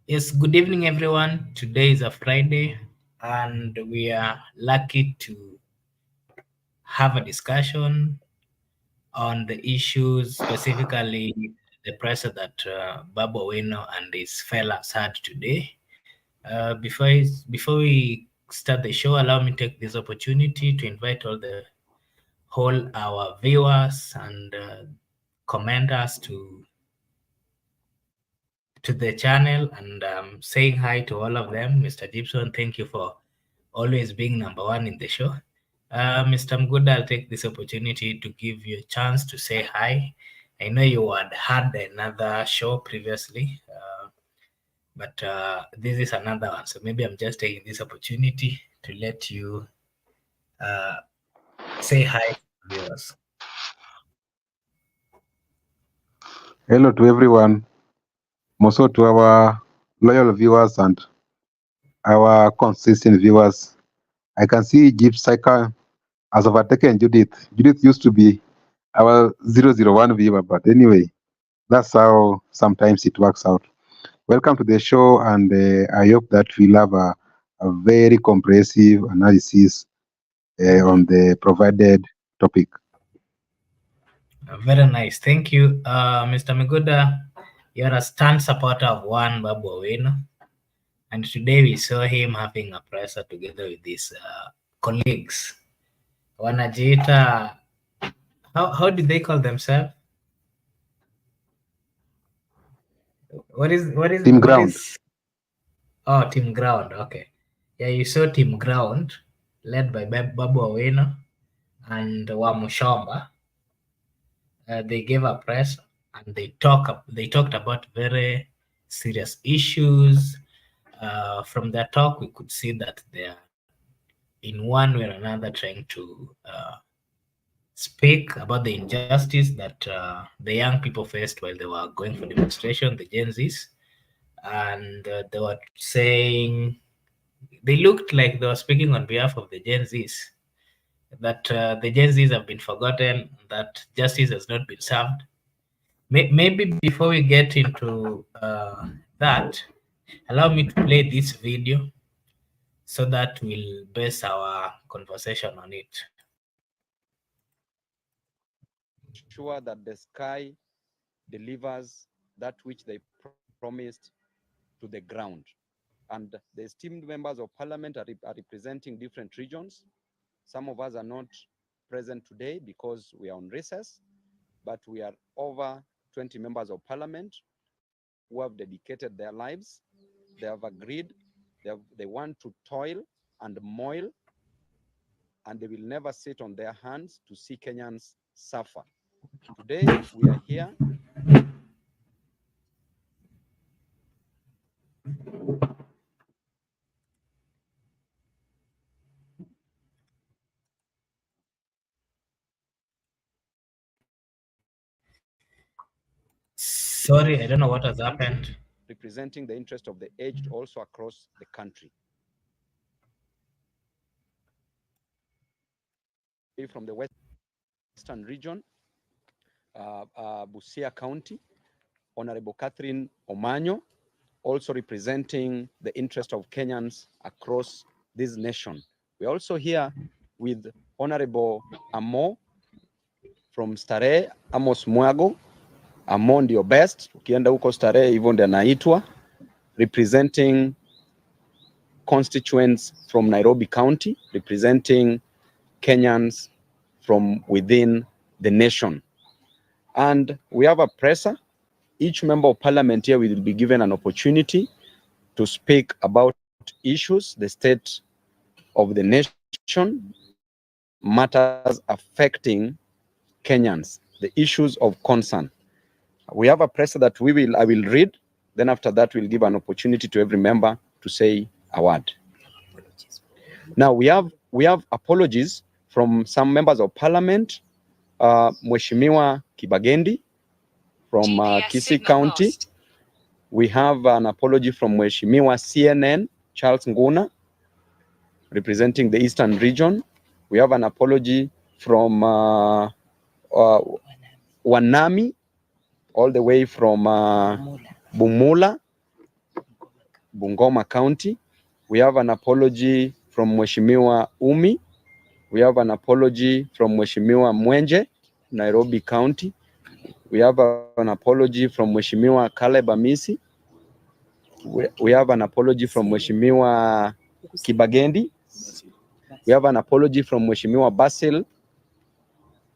Yes, good evening, everyone. Today is a Friday, and we are lucky to have a discussion on the issues, specifically the pressure that Babu Owino and his fellows had today. Before we start the show, allow me to take this opportunity to invite all our viewers and commenters to the channel and saying hi to all of them. Mr. Gibson, thank you for always being number one in the show. Mr. Mguda, I'll take this opportunity to give you a chance to say hi. I know you had another show previously, but this is another one. So maybe I'm just taking this opportunity to let you uh, say hi to viewers. Hello to everyone, also to our loyal viewers and our consistent viewers. I can see Jeep Cycle has overtaken Judith. Judith used to be our 001 viewer, but anyway, that's how sometimes it works out. Welcome to the show, and I hope that we'll have a very comprehensive analysis on the provided topic. Very nice. Thank you. Mr. Miguda, you're a stand supporter of one Babu Owino. And today we saw him having a presser together with his colleagues. Wanajiita, how did they call themselves? Team What Ground. is Oh, Team Ground, okay. Yeah, you saw Team Ground led by Babu Owino and Wamuchomba. They gave a press and they talked about very serious issues. From their talk, we could see that they are in one way or another trying to speak about the injustice that the young people faced while they were going for demonstration, the Gen Zs, and they were saying they looked like they were speaking on behalf of the Gen Zs, that the Gen Zs have been forgotten, that justice has not been served. Maybe before we get into that, allow me to play this video so that we'll base our conversation on it. Sure that the sky delivers that which they promised to the ground. And the esteemed members of parliament are representing different regions. Some of us are not present today because we are on recess, but we are over 20 members of parliament who have dedicated their lives. They have agreed, they want to toil and moil, and they will never sit on their hands to see Kenyans suffer. Today, we are here Sorry, I don't know what has happened. representing the interest of the aged also across the country. From the western region, Busia County, Honorable Catherine Omanyo, also representing the interest of Kenyans across this nation. We're also here with Honorable Amo from Starehe, Amos Mwago. Amo ndio best, ukienda huko Starehe hivyo ndio anaitwa, representing constituents from Nairobi County, representing Kenyans from within the nation. And we have a presser. Each member of parliament here will be given an opportunity to speak about issues, the state of the nation, matters affecting Kenyans, the issues of concern. We have a presser that I will read. Then after that, we'll give an opportunity to every member to say a word. Now we have apologies from some members of parliament. Mheshimiwa Kibagendi from Kisii County. Lost. We have an apology from Mheshimiwa CNN Charles Nguna, representing the Eastern region. We have an apology from Wanami, all the way from Bumula. Bungoma County. We have an apology from Mheshimiwa Umi. We have an apology from Mheshimiwa Mwenje, Nairobi County. We have an apology from Mheshimiwa Caleb Amisi. We have an apology from Mheshimiwa Kibagendi. We have an apology from Mheshimiwa Basil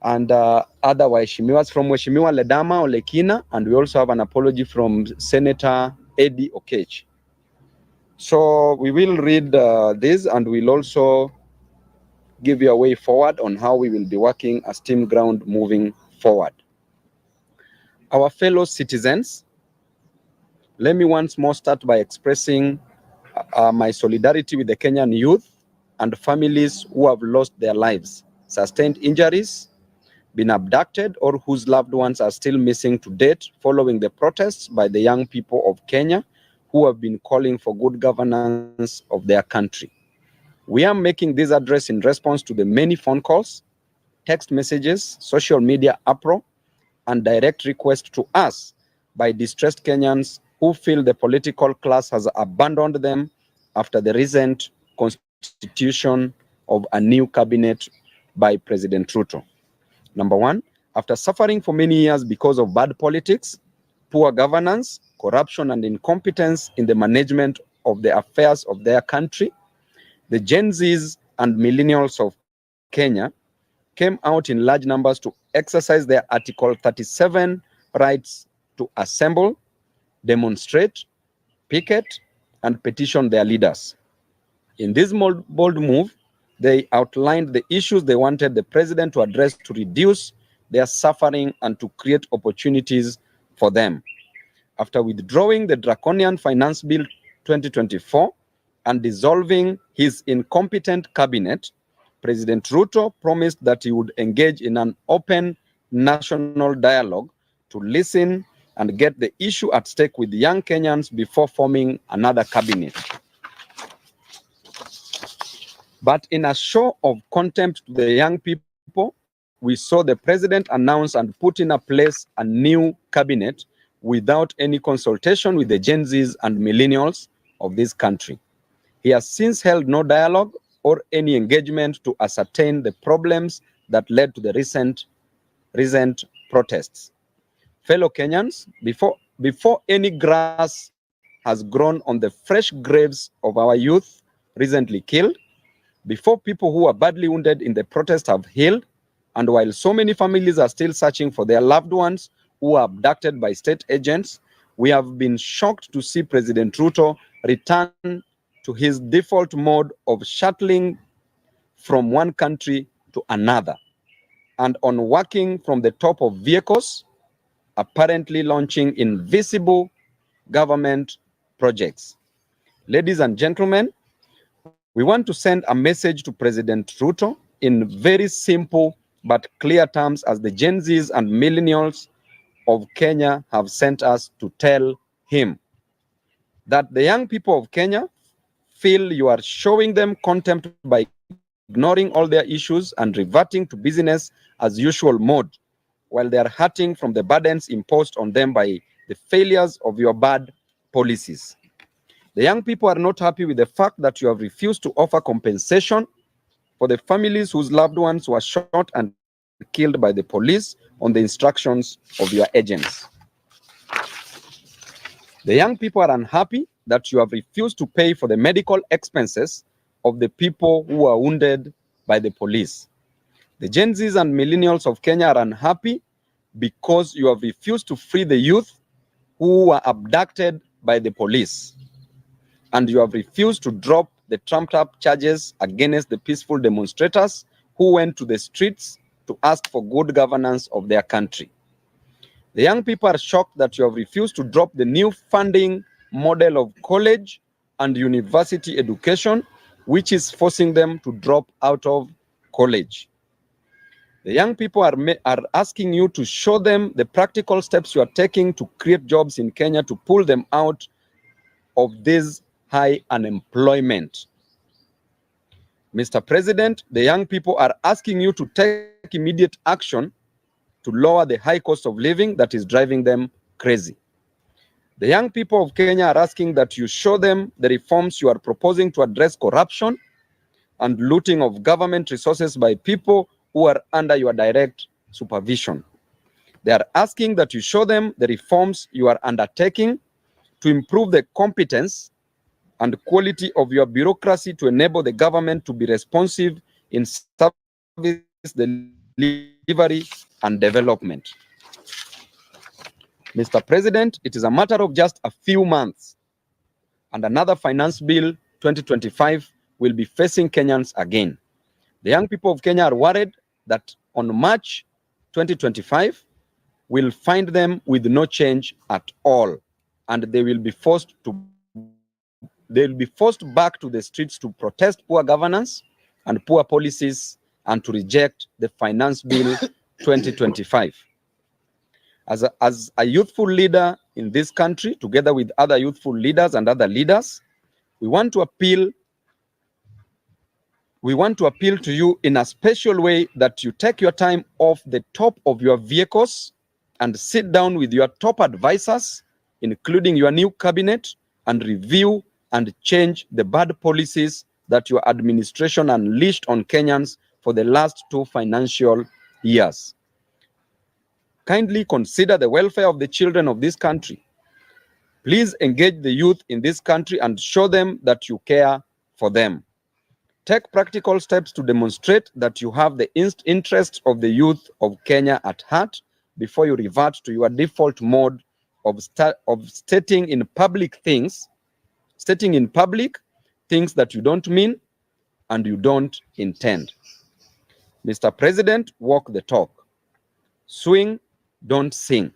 and other Waheshimiwas from Mheshimiwa Ledama Olekina, and we also have an apology from Senator Eddie Okech. So we will read this, and we'll also give you a way forward on how we will be working as Team Ground moving forward. Our fellow citizens, let me once more start by expressing my solidarity with the Kenyan youth and families who have lost their lives, sustained injuries, been abducted, or whose loved ones are still missing to date following the protests by the young people of Kenya who have been calling for good governance of their country. We are making this address in response to the many phone calls, text messages, social media uproar, and direct requests to us by distressed Kenyans who feel the political class has abandoned them after the recent constitution of a new cabinet by President Ruto. Number one, after suffering for many years because of bad politics, poor governance, corruption, and incompetence in the management of the affairs of their country, the Gen Zs and millennials of Kenya came out in large numbers to exercise their Article 37 rights to assemble, demonstrate, picket, and petition their leaders. In this bold move, they outlined the issues they wanted the president to address to reduce their suffering and to create opportunities for them. After withdrawing the draconian Finance Bill 2024 and dissolving his incompetent cabinet, President Ruto promised that he would engage in an open national dialogue to listen and get the issue at stake with young Kenyans before forming another cabinet. But in a show of contempt to the young people, we saw the president announce and put in place a new cabinet without any consultation with the Gen Zs and millennials of this country. He has since held no dialogue or any engagement to ascertain the problems that led to the recent protests. Fellow Kenyans, before any grass has grown on the fresh graves of our youth recently killed, before people who are badly wounded in the protest have healed, and while so many families are still searching for their loved ones who are abducted by state agents, we have been shocked to see President Ruto return to his default mode of shuttling from one country to another and on working from the top of vehicles, apparently launching invisible government projects. Ladies and gentlemen, we want to send a message to President Ruto in very simple but clear terms, as the Gen Zs and millennials of Kenya have sent us to tell him that the young people of Kenya feel you are showing them contempt by ignoring all their issues and reverting to business as usual mode, while they are hurting from the burdens imposed on them by the failures of your bad policies. The young people are not happy with the fact that you have refused to offer compensation for the families whose loved ones were shot and killed by the police on the instructions of your agents. The young people are unhappy that you have refused to pay for the medical expenses of the people who were wounded by the police. The Gen Zs and millennials of Kenya are unhappy because you have refused to free the youth who were abducted by the police. And you have refused to drop the trumped-up charges against the peaceful demonstrators who went to the streets to ask for good governance of their country. The young people are shocked that you have refused to drop the new funding model of college and university education, which is forcing them to drop out of college. The young people are asking you to show them the practical steps you are taking to create jobs in Kenya to pull them out of this high unemployment. Mr. President, the young people are asking you to take immediate action to lower the high cost of living that is driving them crazy. The young people of Kenya are asking that you show them the reforms you are proposing to address corruption and looting of government resources by people who are under your direct supervision. They are asking that you show them the reforms you are undertaking to improve the competence and quality of your bureaucracy to enable the government to be responsive in service delivery and development. Mr. President, it is a matter of just a few months, and another finance bill 2025 will be facing Kenyans again. The young people of Kenya are worried that on March 2025, we'll find them with no change at all, and they will be forced back to the streets to protest poor governance and poor policies and to reject the finance bill 2025. As a youthful leader in this country, together with other youthful leaders and other leaders, we want to appeal to you in a special way that you take your time off the top of your vehicles and sit down with your top advisors, including your new cabinet, and review and change the bad policies that your administration unleashed on Kenyans for the last 2 financial years. Kindly consider the welfare of the children of this country. Please engage the youth in this country and show them that you care for them. Take practical steps to demonstrate that you have the interests of the youth of Kenya at heart before you revert to your default mode of stating in public things that you don't mean and you don't intend. Mr. President, walk the talk. Swing, don't sing.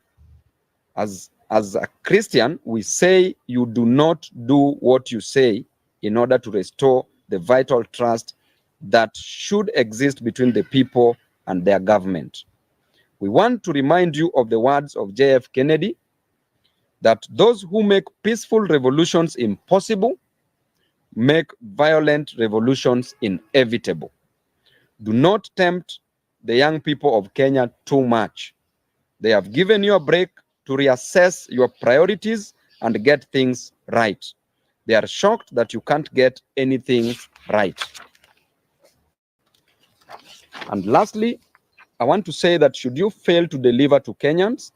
As a Christian, we say you do not do what you say in order to restore the vital trust that should exist between the people and their government. We want to remind you of the words of J.F. Kennedy, that those who make peaceful revolutions impossible make violent revolutions inevitable. Do not tempt the young people of Kenya too much. They have given you a break to reassess your priorities and get things right. They are shocked that you can't get anything right. And lastly, I want to say that should you fail to deliver to Kenyans,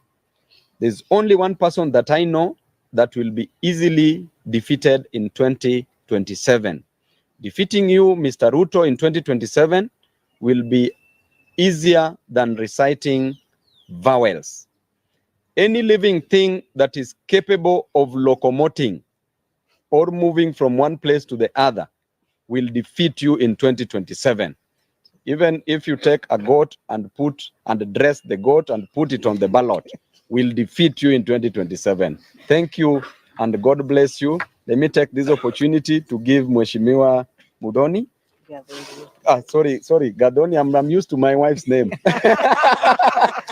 there's only one person that I know that will be easily defeated in 2027. Defeating you, Mr. Ruto, in 2027 will be easier than reciting vowels. Any living thing that is capable of locomoting or moving from one place to the other will defeat you in 2027. Even if you take a goat and dress the goat and put it on the ballot, will defeat you in 2027. Thank you and God bless you. Let me take this opportunity to give Mheshimiwa Mudhoni. Sorry, Gadoni. I'm used to my wife's name.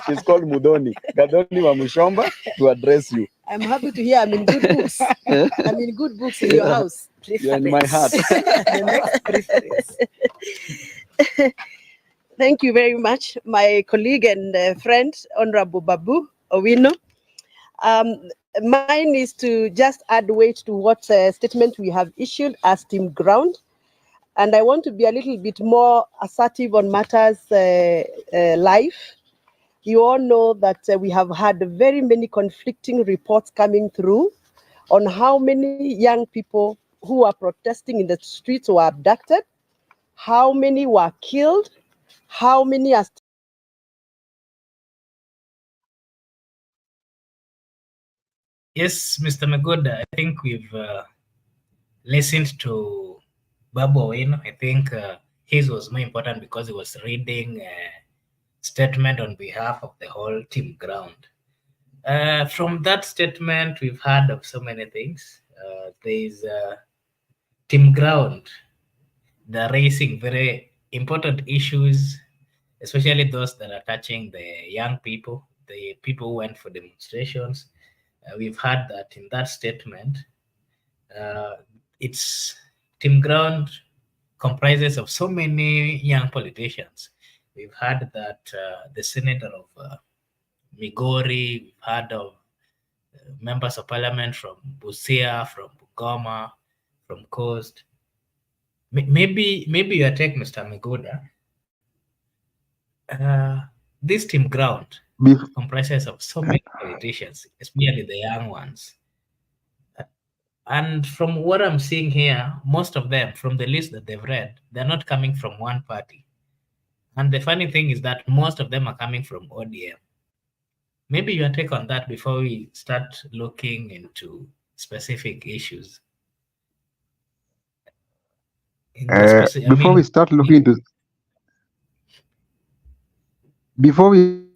She's called Mudhoni. Gadoni Wamuchomba to address you. I'm happy to hear I'm in good books. I'm in good books in your house. You're in my heart. The next preference. Thank you very much, my colleague and friend, Honorable Babu Owino. Mine is to just add weight to what statement we have issued as Team Ground. And I want to be a little bit more assertive on matters life. You all know that we have had very many conflicting reports coming through on how many young people who are protesting in the streets were abducted, how many were killed, how many are Yes, Mr. Megoda, I think we've listened to Babu Owino. I think his was more important because he was reading a statement on behalf of the whole Team Ground. From that statement, we've heard of so many things. There is Team Ground. They're raising very important issues, especially those that are touching the young people, the people who went for demonstrations. We've heard that in that statement. Its Team Ground comprises of so many young politicians. We've heard that the senator of Migori, we've heard of members of parliament from Busia, from Bungoma, from Coast. Maybe your take, Mr. Miguda. This team ground Bef- comprises of so many politicians, especially the young ones. And from what I'm seeing here, most of them, from the list that they've read, they're not coming from one party. And the funny thing is that most of them are coming from ODM. Maybe your take on that before we start looking into specific issues. In the before we start looking into, before we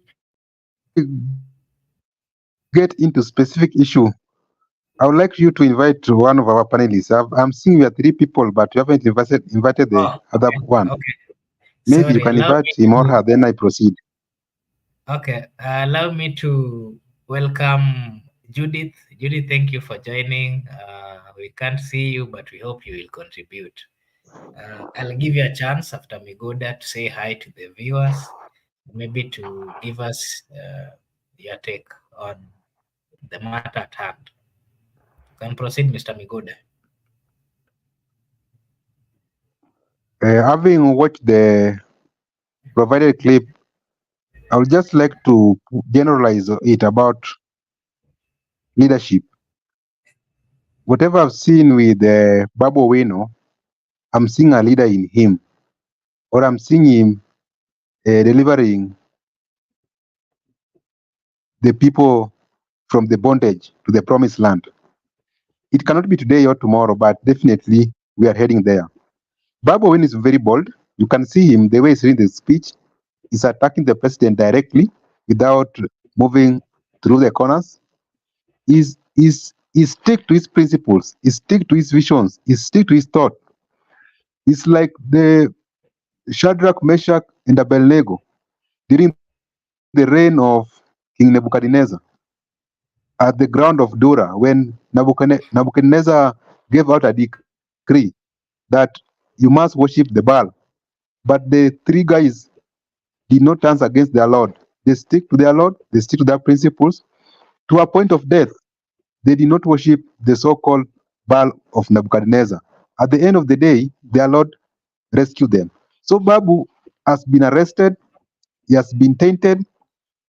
get into specific issue, I would like you to invite one of our panelists. I'm seeing we are 3 people, but you haven't invited the other one. Okay. Maybe you Sorry, can invite him or her, then I proceed. Okay, allow me to welcome Judith. Judith, thank you for joining. We can't see you, but we hope you will contribute. I'll give you a chance after Miguda to say hi to the viewers, maybe to give us your take on the matter at hand. You can proceed, Mr. Miguda. Having watched the provided clip, I would just like to generalize it about leadership. Whatever I've seen with Babu Wino, I'm seeing a leader in him, or I'm seeing him delivering the people from the bondage to the promised land. It cannot be today or tomorrow, but definitely we are heading there. Babu Wino is very bold. You can see him, the way he's reading the speech, he's attacking the president directly without moving through the corners. He stick to his principles, he stick to his visions, he stick to his thought. It's like the Shadrach, Meshach, and Abednego during the reign of King Nebuchadnezzar at the ground of Dura, when Nebuchadnezzar gave out a decree that you must worship the Baal. But the 3 guys did not turn against their Lord. They stick to their Lord, they stick to their principles to a point of death. They did not worship the so-called Baal of Nebuchadnezzar. At the end of the day, their Lord rescued them. So Babu has been arrested, he has been tainted,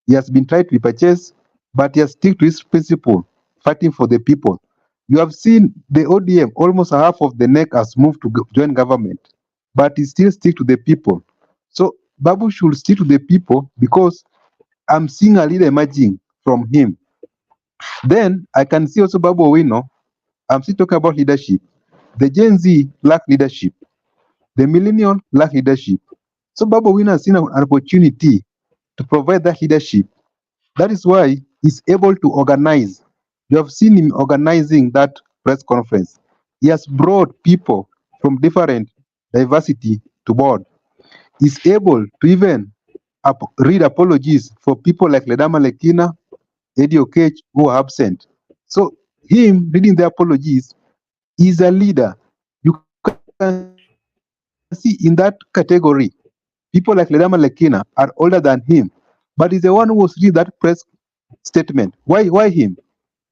he has been tried to be purchased, but he has stick to his principle, fighting for the people. You have seen the ODM, almost half of the neck has moved to join government, but he still stick to the people. So Babu should stick to the people because I'm seeing a leader emerging from him. Then I can see also Babu Wino. I'm still talking about leadership. The Gen Z lack leadership. The millennial lack leadership. So Babu Wino has seen an opportunity to provide that leadership. That is why he's able to organize. You have seen him organizing that press conference. He has brought people from different diversity to board. He's able to even read apologies for people like Ledama Lekina, Eddie Okech, who are absent. So him reading the apologies is a leader. You can see in that category, people like Ledama Lekina are older than him, but he's the one who was reading that press statement. Why him?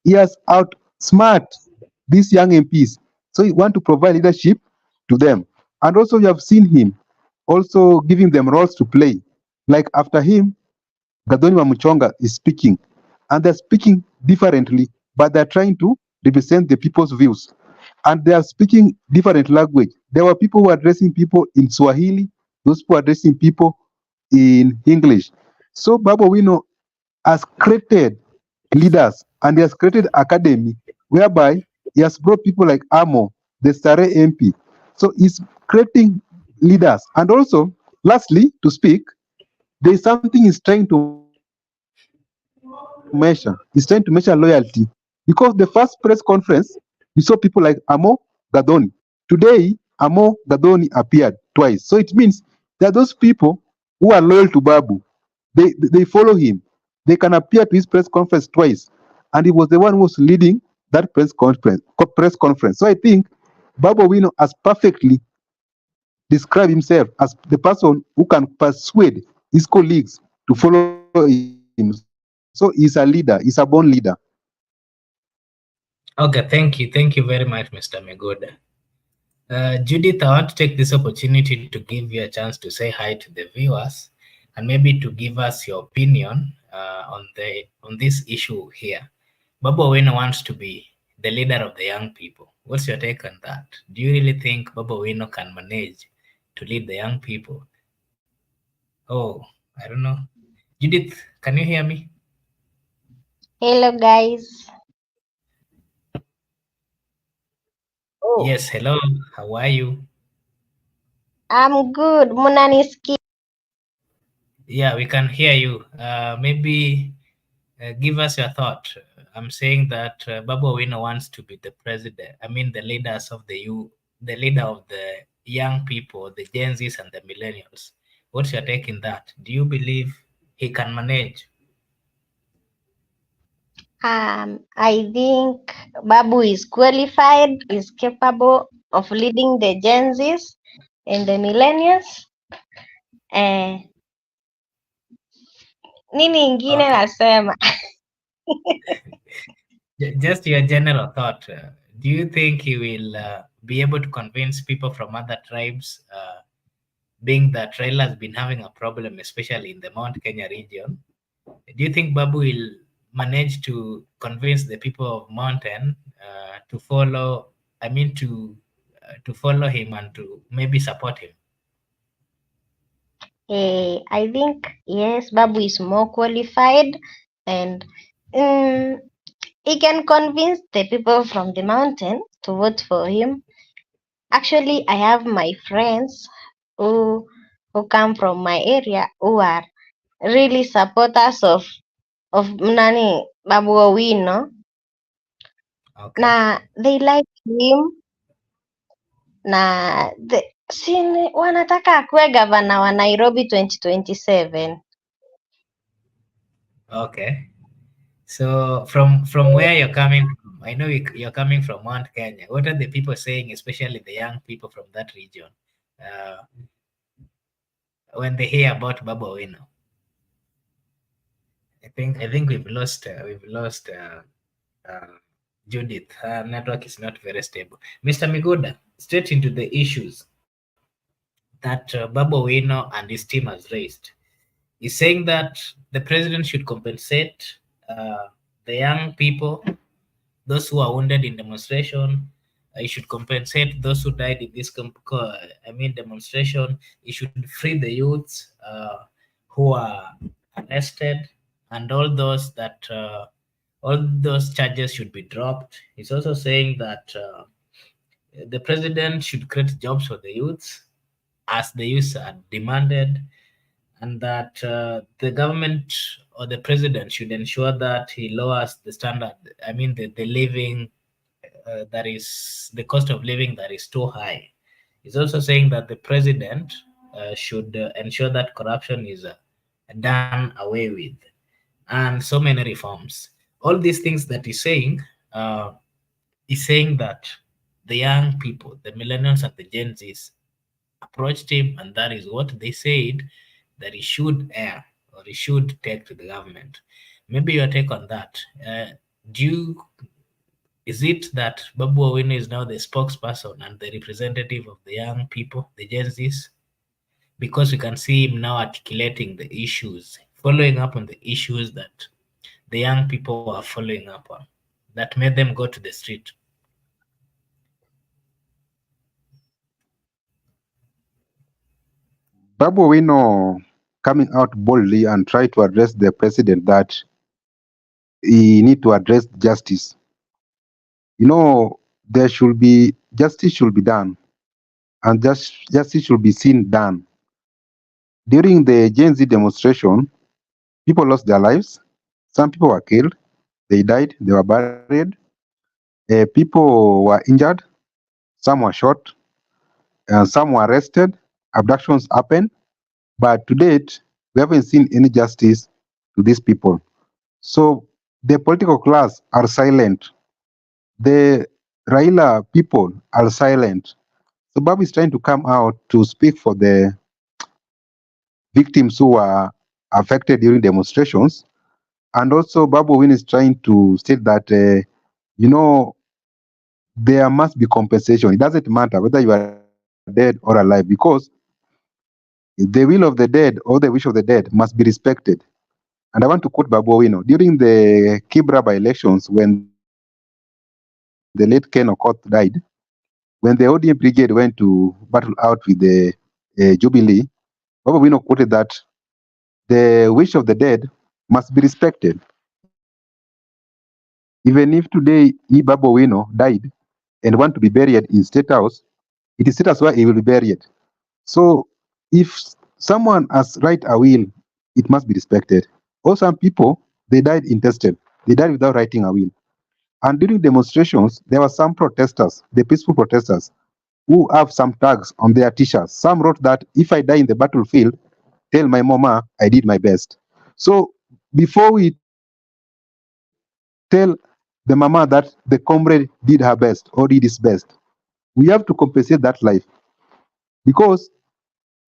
He has outsmart these young MPs. So he want to provide leadership to them. And also you have seen him also giving them roles to play. Like after him, Gadoni Wamuchomba is speaking. And they're speaking differently, but they're trying to represent the people's views. And they are speaking different language. There were people who were addressing people in Swahili, those who are addressing people in English. So Babu Wino has created leaders and he has created academy whereby he has brought people like Amo, the Sare MP. So he's creating leaders. And also, lastly, to speak, there is something he's trying to measure. He's trying to measure loyalty. Because the first press conference, we saw people like Amo Gadoni. Today, Amo Gadoni appeared twice. So it means there are those people who are loyal to Babu. They follow him. They can appear to his press conference twice. And he was the one who was leading that press conference. So I think Babu Wino has perfectly described himself as the person who can persuade his colleagues to follow him. So he's a leader, he's a born leader. Okay, thank you very much, Mr. Megoda. Judith, I want to take this opportunity to give you a chance to say hi to the viewers and maybe to give us your opinion on this issue here. Babu Owino wants to be the leader of the young people. What's your take on that? Do you really think Babu Owino can manage to lead the young people? Oh, I don't know. Judith, can you hear me? Hello guys. Oh, Yes, hello. How are you? I'm good. Munanisikia? Yeah, we can hear you. Maybe give us your thought. I'm saying that Babu Owino wants to be the president. I mean, the leaders of the leader of the young people, the Gen Zs and the millennials. What's your take in that? Do you believe he can manage? I think Babu is qualified, is capable of leading the Gen Zs and the millennials. Eh, nini ingine Okay. nasema? Just your general thought. Do you think he will be able to convince people from other tribes, being that Raila has been having a problem, especially in the Mount Kenya region? Do you think Babu will manage to convince the people of Mountain to follow? I mean, to follow him and to maybe support him. I think yes, Babu is more qualified and he can convince the people from the mountain to vote for him. Actually, I have my friends who come from my area who are really supporters of nani Babu Owino Okay. na they like him na wanataka akuwe gavana wa Nairobi 2027. Okay. So from where you're coming from, I know you're coming from Mount Kenya. What are the people saying, especially the young people from that region, uh, when they hear about Babu Owino? I think we've lost Judith. Her network is not very stable. Mr. Migoda, straight into the issues that Babu Owino and his team has raised. He's saying that the president should compensate the young people, those who are wounded in demonstration. He should compensate those who died in this demonstration. He should free the youths who are arrested, and all those charges should be dropped. He's also saying that the president should create jobs for the youths as the youths are demanded, and that the government or the president should ensure that he lowers the standard. I mean, the living that is the cost of living that is too high. He's also saying that the president should ensure that corruption is done away with, and so many reforms. All these things that he's saying that the young people, the millennials and the Gen Zs, approached him, and that is what they said that he should air or he should take to the government. Maybe your take on that. Do you Is it that Babu Owino is now the spokesperson and the representative of the young people, the Gen Zs? Because we can see him now articulating the issues, following up on the issues that the young people are following up on, that made them go to the street. Babu Owino coming out boldly and try to address the president that he need to address justice. You know, justice should be done, and justice should be seen done. During the Gen Z demonstration, people lost their lives. Some people were killed. They died. They were buried. People were injured. Some were shot. Some were arrested. Abductions happened. But to date, we haven't seen any justice to these people. So the political class are silent. The Raila people are silent. So Babu is trying to come out to speak for the victims who were affected during demonstrations. And also Babu Owino is trying to state that, there must be compensation. It doesn't matter whether you are dead or alive, because the will of the dead or the wish of the dead must be respected. And I want to quote Babu Owino during the Kibra by elections when the late Ken Okoth died. When the ODM brigade went to battle out with the Jubilee, Babu Owino quoted that the wish of the dead must be respected. Even if today E. Babu Owino died and want to be buried in State House, it is State House where he will be buried. So if someone has write a will, it must be respected. Or some people, they died intested. They died without writing a will. And during demonstrations, there were some protesters, the peaceful protesters, who have some tags on their t-shirts. Some wrote that if I die in the battlefield, tell my mama I did my best. So before we tell the mama that the comrade did her best or did his best, we have to compensate that life, because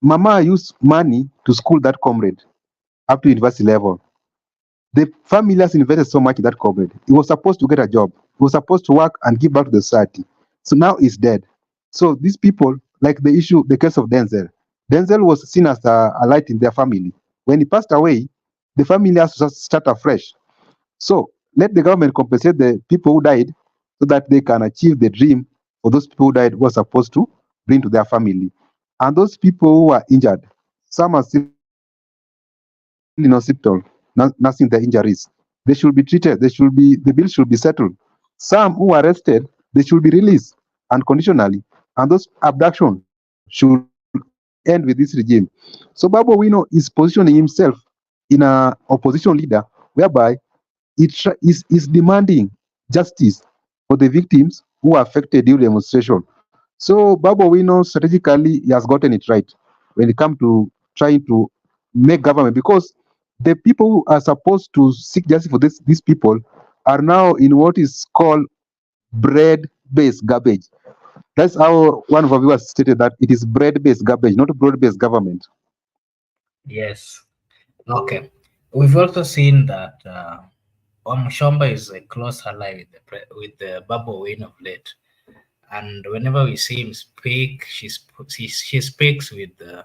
mama used money to school that comrade up to university level. The family has invested so much in that comrade. He was supposed to get a job. He was supposed to work and give back to the society. So now he's dead. So these people, like the case of Denzel. Denzel was seen as a light in their family. When he passed away, the family has to start afresh. So let the government compensate the people who died so that they can achieve the dream for those people who died was supposed to bring to their family. And those people who are injured, some are still in hospital, nursing their injuries. They should be treated. The bill should be settled. Some who are arrested, they should be released unconditionally. And those abduction should end with this regime. So Babu Wino is positioning himself in a opposition leader whereby is demanding justice for the victims who are affected during demonstration. So Babu Wino strategically he has gotten it right when it comes to trying to make government, because the people who are supposed to seek justice for these people are now in what is called bread-based garbage. That's how one of our viewers stated that it is bread-based garbage, not broad-based government. Yes. Okay. We've also seen that Wamuchomba is a close ally with with the Babu Win of late, and whenever we see him speak, she speaks with uh,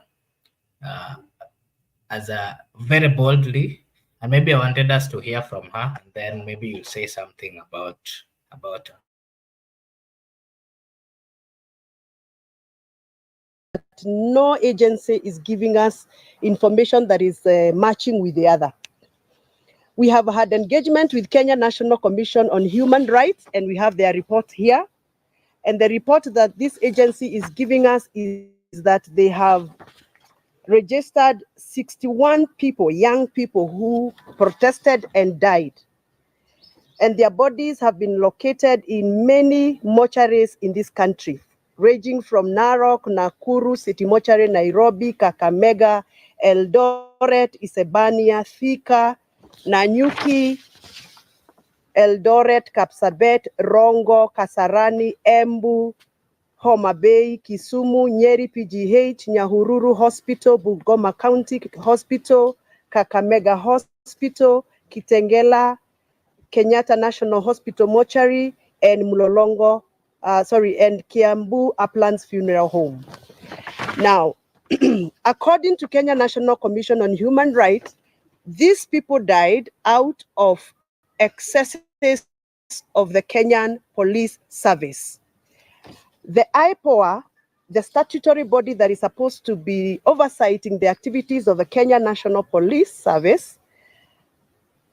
as a very boldly, and maybe I wanted us to hear from her, and then maybe you say something about her. No agency is giving us information that is matching with the other. We have had engagement with Kenya National Commission on Human Rights, and we have their report here. And the report that this agency is giving us is that they have registered 61 people, young people, who protested and died. And their bodies have been located in many mortuaries in this country, ranging from Narok, Nakuru, City Mortuary, Nairobi, Kakamega, Eldoret, Isebania, Thika, Nanyuki, Eldoret, Kapsabet, Rongo, Kasarani, Embu, Homa Bay, Kisumu, Nyeri PGH, Nyahururu Hospital, Bungoma County Hospital, Kakamega Hospital, Kitengela, Kenyatta National Hospital Mortuary, and and Kiambu Uplands Funeral Home. Now, according to Kenya National Commission on Human Rights, these people died out of excesses of the Kenyan Police Service. The IPOA, the statutory body that is supposed to be oversighting the activities of the Kenya National Police Service,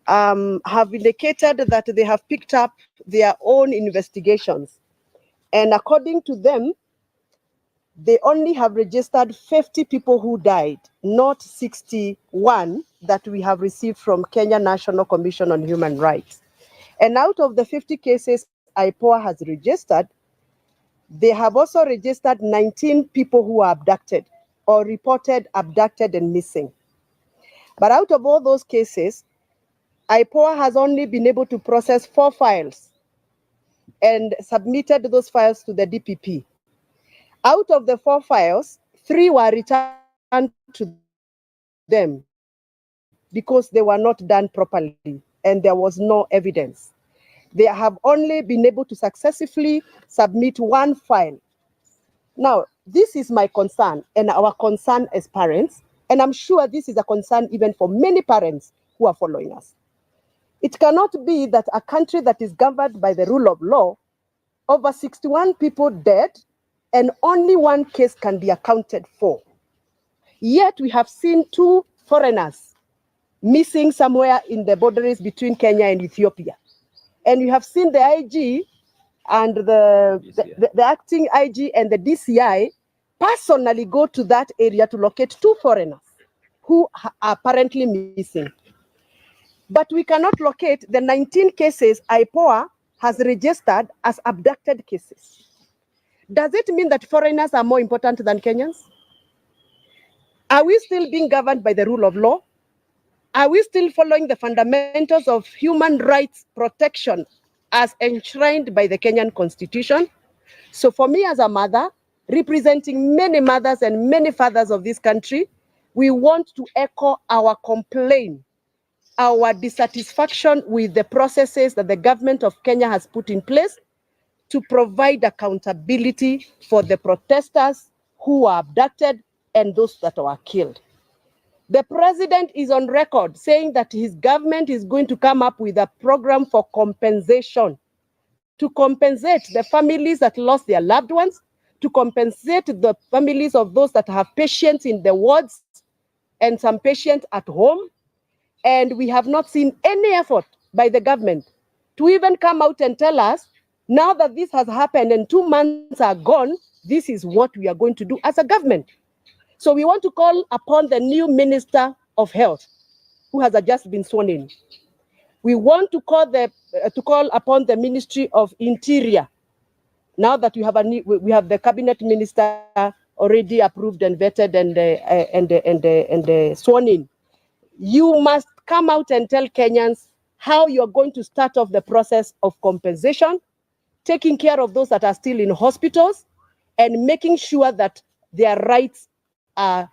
have indicated that they have picked up their own investigations. And according to them, they only have registered 50 people who died, not 61 that we have received from Kenya National Commission on Human Rights. And out of the 50 cases IPOA has registered, they have also registered 19 people who are abducted or reported abducted and missing. But out of all those cases, IPOA has only been able to process 4 files and submitted those files to the DPP. Out of the 4 files, 3 were returned to them because they were not done properly and there was no evidence. The other 2 They have only been able to successfully submit one file. Now, this is my concern and our concern as parents, and I'm sure this is a concern even for many parents who are following us. It cannot be that a country that is governed by the rule of law, over 61 people dead, and only one case can be accounted for. Yet we have seen 2 foreigners missing somewhere in the borders between Kenya and Ethiopia. And you have seen the IG and the acting IG and the DCI personally go to that area to locate 2 foreigners who are apparently missing. But we cannot locate the 19 cases IPOA has registered as abducted cases. Does it mean that foreigners are more important than Kenyans? Are we still being governed by the rule of law? Are we still following the fundamentals of human rights protection as enshrined by the Kenyan Constitution? So for me as a mother, representing many mothers and many fathers of this country, we want to echo our complaint, our dissatisfaction with the processes that the government of Kenya has put in place to provide accountability for the protesters who were abducted and those that were killed. The president is on record saying that his government is going to come up with a program for compensation, to compensate the families that lost their loved ones, to compensate the families of those that have patients in the wards and some patients at home. And we have not seen any effort by the government to even come out and tell us, now that this has happened and 2 months are gone, this is what we are going to do as a government. So we want to call upon the new Minister of Health, who has just been sworn in. We want to call upon the Ministry of Interior. Now that we have the cabinet minister already approved and vetted and sworn in, you must come out and tell Kenyans how you are going to start off the process of compensation, taking care of those that are still in hospitals, and making sure that their rights are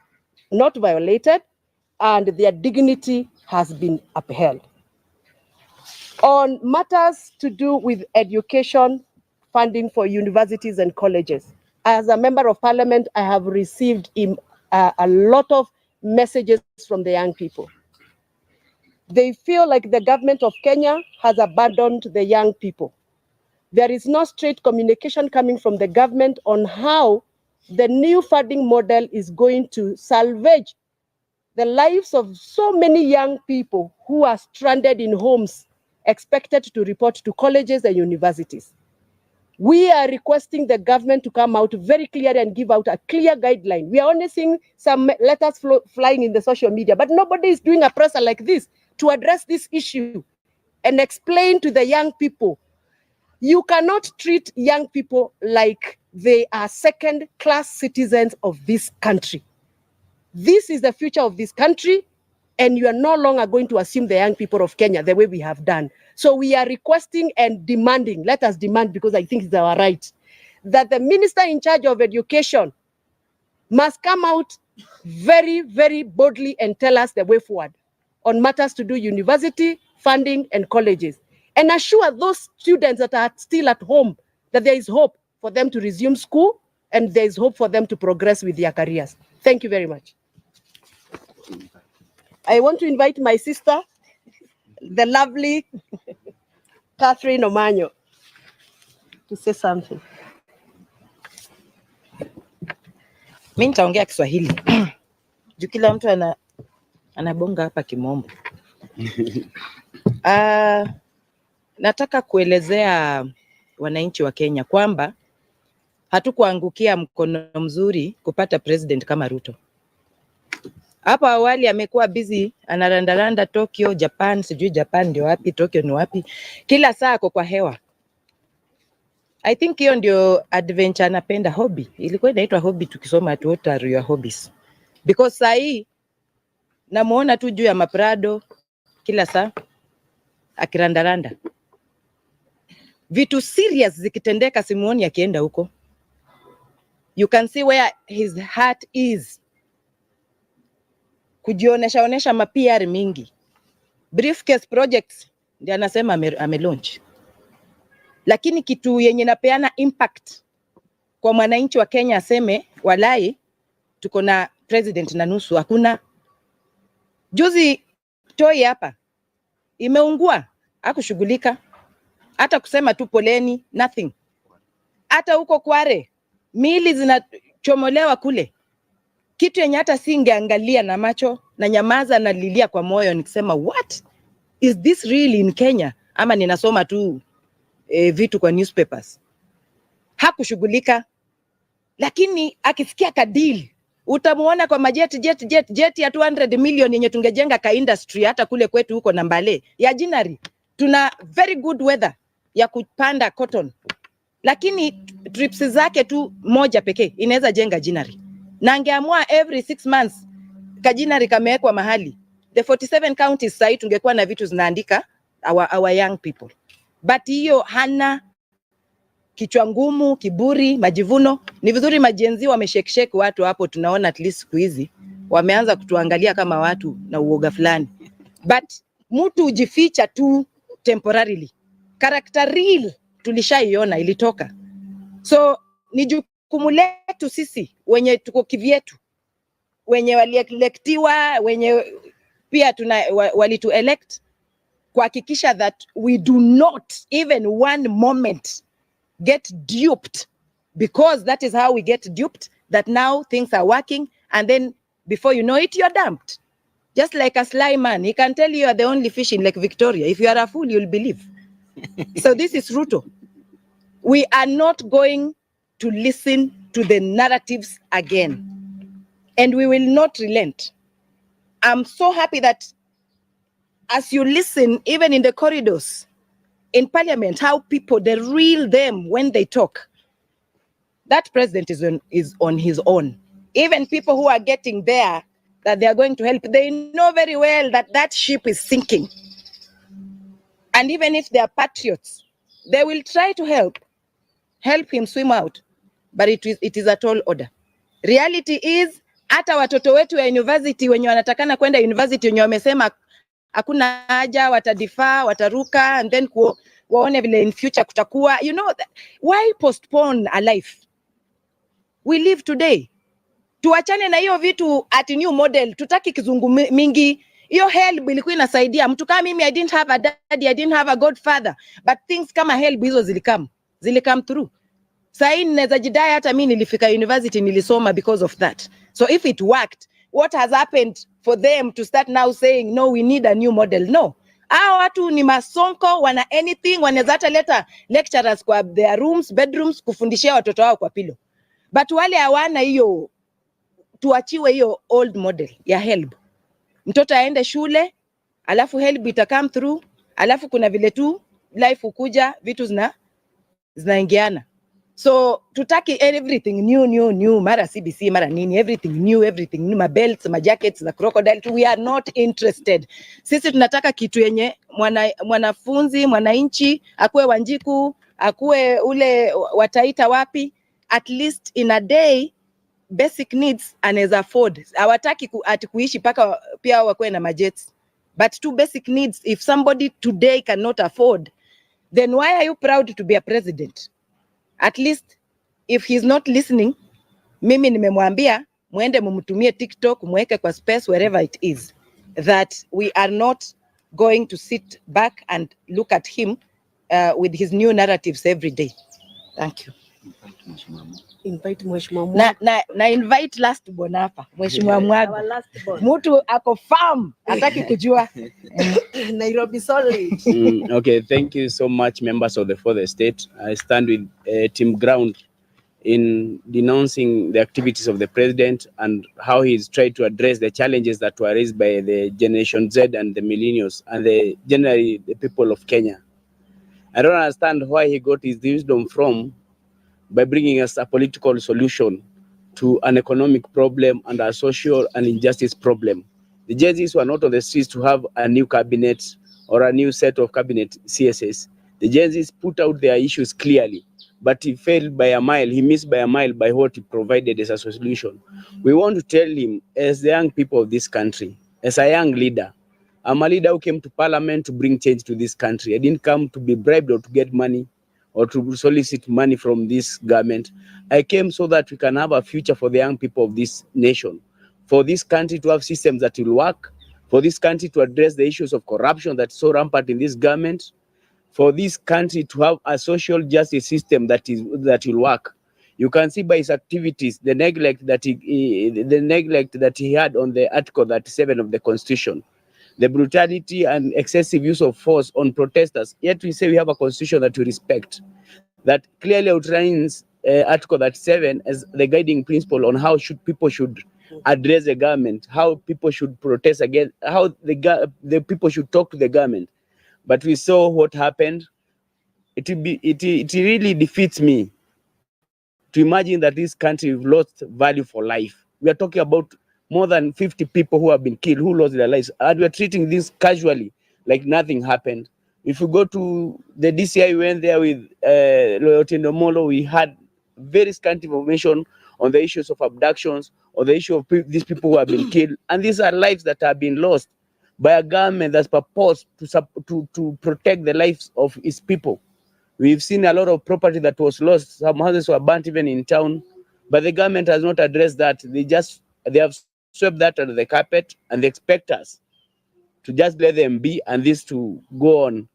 not violated and their dignity has been upheld. On matters to do with education, funding for universities and colleges, as a member of parliament, I have received a lot of messages from the young people. They feel like the government of Kenya has abandoned the young people. There is no straight communication coming from the government on how the new funding model is going to salvage the lives of so many young people who are stranded in homes, expected to report to colleges and universities. We are requesting the government to come out very clearly and give out a clear guideline. We are only seeing some letters flying in the social media, but nobody is doing a presser like this to address this issue and explain to the young people. You cannot treat young people like they are second-class citizens of this country. This is the future of this country, and you are no longer going to assume the young people of Kenya the way we have done. So we are requesting and demanding, let us demand because I think it's our right, that the minister in charge of education must come out very, very boldly and tell us the way forward on matters to do university, funding, and colleges, and assure those students that are still at home that there is hope for them to resume school and there is hope for them to progress with their careers. Thank you very much. I want to invite my sister, the lovely Catherine Omanyo, to say something. Mimi nitaongea Kiswahili. Juu kila mtu anabonga hapa Kimombo. Nataka kuelezea wananchi wa Kenya kwamba hatukuangukia mkono mzuri kupata president kama Ruto. Hapa awali amekuwa busy analandaranda Tokyo, Japan, sijui Japan ndio wapi, Tokyo ni wapi. Kila saa ako kwa hewa. I think hiyo ndio adventure anapenda, hobby. Ilikuwa inaitwa hobby tukisoma at what are your hobbies. Because saa hii namuona tu juu ya maprado kila saa akirandaranda. Vitu serious zikitendeka simuoni akienda huko. You can see where his heart is. Kujionesha ma PR mingi. Briefcase projects ndio anasema ame launch. lakini kitu yenye napeana impact kwa mwananchi wa Kenya aseme walai tuko na president na nusu, hakuna. Juzi Toi hapa imeungua, hakushughulika hata kusema tu poleni, nothing. Hata huko Kware mili zinachomolewa kule, kitu yenye hata singeangalia na macho na nyamaza na lilia kwa moyo nikisema what is this really in Kenya, ama ninasoma tu vitu kwa newspapers. Hakushughulika, lakini akisikia kadili utamuona kwa majeti jet ya 200 million yenye tungejenga ka industry hata kule kwetu huko na Mbale ya Jinari. Tuna very good weather ya kupanda cotton, lakini trips zake tu moja pekee inaweza jenga Jinari, na angeamua every 6 months kajinari kamewekwa mahali. The 47 counties sasa tungekuwa na vitu zinaandika our young people, but hiyo hana. Kichwa ngumu, kiburi, majivuno. Ni vizuri majenzi wameshekesheke watu hapo, tunaona at least siku hizi wameanza kutuangalia kama watu na uoga fulani, but mtu ujificha tu temporarily. Character real tulishaiona ilitoka. So ni jukumu letu sisi wenye tuko kivyetu, wenye walielektiwa, wenye pia walitu elect, kuhakikisha that we do not even one moment get duped, because that is how we get duped, that now things are working and then before you know it you're dumped. Just like a sly man, he can tell you are the only fish in Lake Victoria. If you are a fool, you'll believe. So this is Ruto. We are not going to listen to the narratives again, and we will not relent. I'm so happy that as you listen, even in the corridors, in parliament, how people, the real them when they talk, that president is on his own. Even people who are getting there, that they are going to help, they know very well that that ship is sinking. And even if they are patriots, they will try to help him swim out, but it is a tall order. Reality is, hata watoto wetu ya university wenye wanatakana kwenda university wenye wamesema hakuna haja, watadifaa, wataruka, and then waone vile in future kutakuwa. You know, why postpone a life? We live today. Tuachane na hiyo vitu at new model. Tutaki kizungu mingi. Hiyo help ilikuwa inasaidia. Mtu kama mimi, I didn't have a daddy, I didn't have a godfather, but things kama help hizo zilikam through. Sahi ninaweza jidai hata mimi nilifika university nilisoma because of that. So if it worked, what has happened for them to start now saying no, we need a new model? No. Hao watu ni masonko, wana anything, wanaweza hata leta lecturers kwa their rooms, bedrooms kufundishia watoto wao kwa pilo. But wale hawana hiyo, tuachiwe hiyo old model ya help. Mtoto aende shule, alafu help ita come through, alafu kuna vile tu life ukuja, vitu zinaingiana. So tutaki everything new, mara CBC, mara nini, everything new, ma belts, ma jackets, na crocodile. We are not interested. Sisi tunataka kitu yenye mwanafunzi, mwananchi, akuwe Wanjiku, akuwe ule wataita wapi, at least in a day, basic needs anaweza afford. Hawataki ati kuishi paka pia wakuwe na majets. But two basic needs, if somebody today cannot afford, then why are you proud to be a president? At least if he's not listening, mimi nimemwambia muende mumtumie TikTok, muweke kwa space, wherever it is, that we are not going to sit back and look at him with his new narratives every day. Thank you. Invite Mheshimiwa na invite last born hapa, Mheshimiwa Mwago. Mtu ako farm, hataki kujua. Nairobi solid. Okay, thank you so much, members of the fourth estate. I stand with Team Ground in denouncing the activities of the president and how he's tried to address the challenges that were raised by the Generation Z and the millennials and generally the people of Kenya. I don't understand why he got his wisdom from by bringing us a political solution to an economic problem and a social and injustice problem. The Gen-Zs were not on the streets to have a new cabinet or a new set of cabinet CSS. The Gen-Zs put out their issues clearly, but he failed by a mile. He missed by a mile by what he provided as a solution. We want to tell him, as the young people of this country, as a young leader, I'm a leader who came to parliament to bring change to this country. I didn't come to be bribed or to get money or to solicit money from this government. I came so that we can have a future for the young people of this nation, for this country to have systems that will work, for this country to address the issues of corruption that's so rampant in this government, for this country to have a social justice system that will work. You can see by his activities the neglect that he had on the Article 37 of the Constitution, the brutality and excessive use of force on protesters. Yet we say we have a constitution that we respect, that clearly outlines Article 37 as the guiding principle on how people should address the government, how people should protest against, how the people should talk to the government. But we saw what happened. It really defeats me to imagine that this country lost value for life. We are talking about more than 50 people who have been killed, who lost their lives, and we are treating this casually, like nothing happened. If you go to the DCI, we went there with Loyalty Nomolo, we had very scant information on the issues of abductions, or the issue of these people who have been killed, and these are lives that have been lost by a government that's purposed to protect the lives of its people. We've seen a lot of property that was lost. Some houses were burnt even in town, but the government has not addressed that. They have swept that under the carpet, and they expect us to just let them be and this to go on.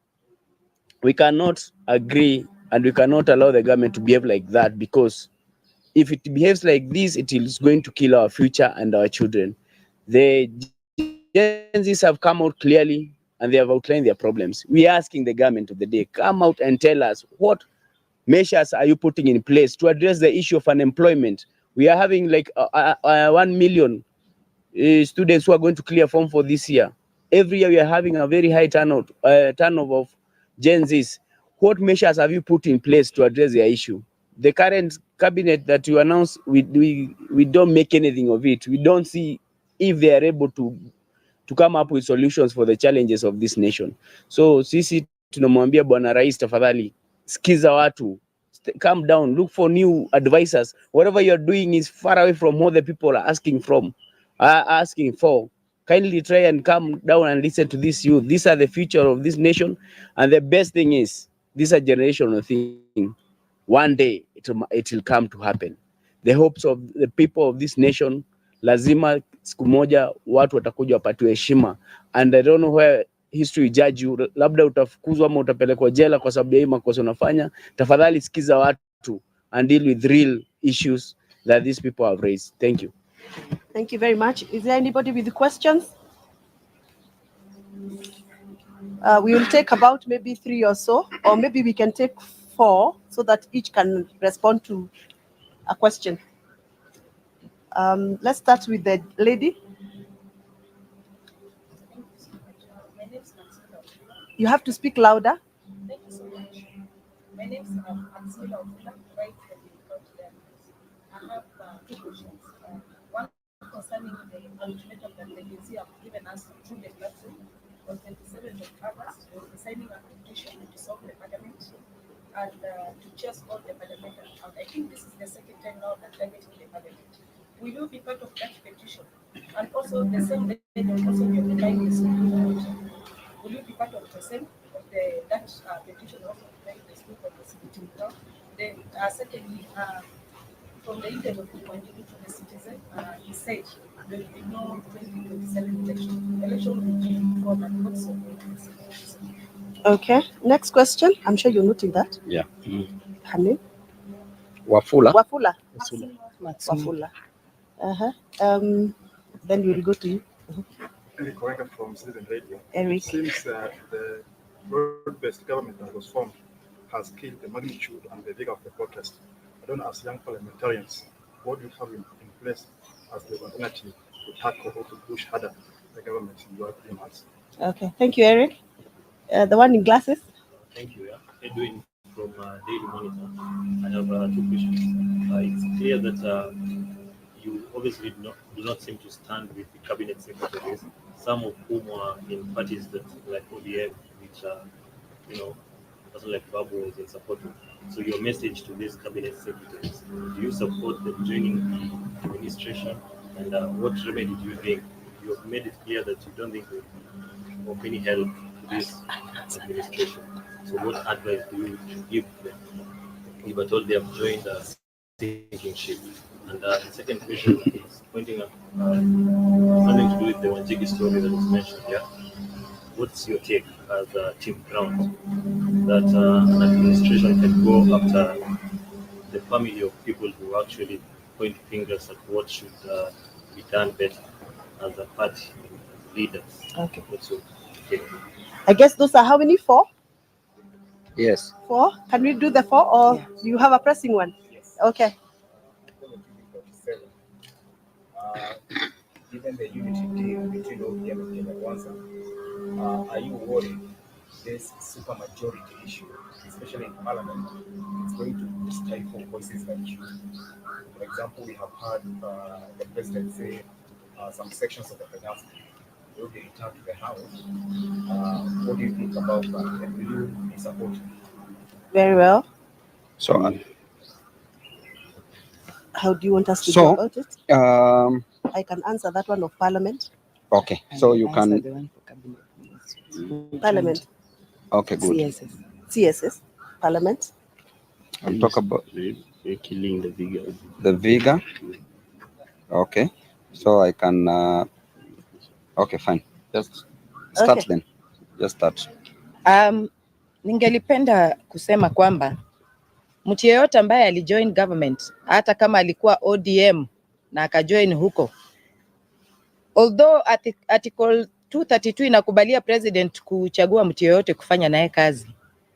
We cannot agree, and we cannot allow the government to behave like that, because if it behaves like this, it is going to kill our future and our children. The Gen Zs have come out clearly and they have outlined their problems. We are asking the government of the day, come out and tell us what measures are you putting in place to address the issue of unemployment. We are having like 1 million students who are going to clear form for this year. Every year we are having a very high turnover of Gen Zs. What measures have you put in place to address their issue? The current cabinet that you announced, we don't make anything of it. We don't see if they are able to come up with solutions for the challenges of this nation. So sisi tunamwambia Bwana Rais, tafadhali sikiza watu, calm down, look for new advisors. Whatever you're doing is far away from what the people are asking for. Kindly try and calm down and listen to this youth. These are the future of this nation, and the best thing is, this is a generational thing. One day it will come to happen. The hopes of the people of this nation, lazima siku moja watu watakuja wapatiwe heshima, and I don't know where history will judge you. Labda utafukuzwa ama utapelekwa jela kwa sababu ya hii makosa unafanya. Tafadhali sikiza watu and deal with real issues that these people have raised. Thank you. Thank you very much. Is there anybody with questions? We will take about maybe 3 or so, or maybe we can take 4 so that each can respond to a question. Let's start with the lady. You have to speak louder. Thank you so much. My name is Maximila Ofula, right from the county diamonds. I have 2 questions. One concerning the ultimatum that the Gen Z have given us through the platform on 27th of August. They will be signing a petition to dissolve the parliament and to chase all the parliamentarians out. I think this is the second time now that they're getting the parliament. Will you be part of that petition? And also the same day, also be occupying the Supreme Court. Will you be part of the same that petition also occupying the Supreme Court of the Supreme Court? Then secondly, from the interview pointing to the citizen, he said there will be no 2027 election. Election will be before that. What's your point? Okay. Next question. I'm sure you're noting that. Yeah. Her name? Wafula. Wafula. Then we'll go to you. Eric Korenga from Citizen Radio. Eric. It seems the road-based government that was formed has killed the magnitude and the vigor of the protest. I don't know, as young parliamentarians, what do you have in place as the alternative to tackle or to push harder the government in your opinions? Okay. Thank you, Eric. The one in glasses. Thank you. Edwin from Daily Monitor. I have 2 questions. It's clear that you obviously do not seem to stand with the cabinet secretaries, some of whom are in parties that like ODM, which are, a person like Babu is in support of. So your message to these cabinet secretaries, do you support them joining the administration? And what remedy do you think? You have made it clear that you don't think of any help to these administration. So what advice do you give them if at all they have joined a sinking ship? And the second question is pointing out something to do with the Wanjigi story that was mentioned here. What's your take as a team ground that an administration can go after the family of people who actually point fingers at what should be done better as a party leaders? Okay. What's your take? I guess those are how many? 4? Yes. 4? Can we do the 4 or Yeah. do you have a pressing one? Yes. Okay. Given the unity deal between ODM and Kenya Kwanza, are you worried this supermajority issue, especially in parliament, is going to stifle voices like you? For example, we have heard the president say some sections of the finance bill will be returned to the House. What do you think about that? And will you be supporting? Very well. So, How do you want us to So, go about it? um, I can answer that one of parliament. okay. So you Answer can. the one for cabinet ministers. Parliament. Okay, good. CSS. CSS. Parliament. I'll talk about You're killing the bigger. the vigor. Okay. So I can. Okay, fine. Just start Okay. then. Just start. Ningelipenda kusema kwamba mtu yeyote ambaye alijoin government, hata kama alikuwa ODM na akajoin huko, although article 232 inakubalia president kuchagua mtu yeyote kufanya naye kazi,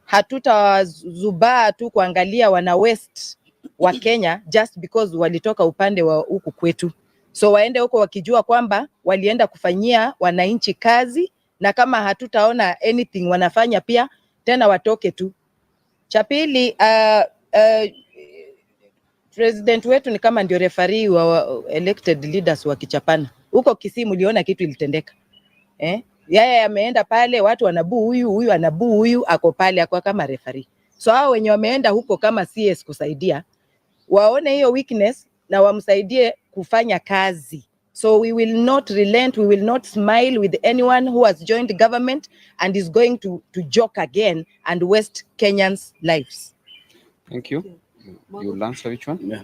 hatutazubaa tu kuangalia wana west wa Kenya just because walitoka upande wa huku kwetu. So waende huko wakijua kwamba walienda kufanyia wananchi kazi, na kama hatutaona anything wanafanya pia tena watoke tu. Cha pili, president wetu ni kama ndio referee wa elected leaders wakichapana. Huko Kisii mliona kitu ilitendeka. Yeye ameenda pale, watu wanabuu huyu anabuu huyu, ako pale ako kama referee. So hao wenye wameenda huko kama CS kusaidia, waone hiyo weakness na wamsaidie kufanya kazi. So we will not relent, we will not smile with anyone who has joined government and is going to joke again and waste Kenyans' lives. Thank you. You'll answer which one? Yeah.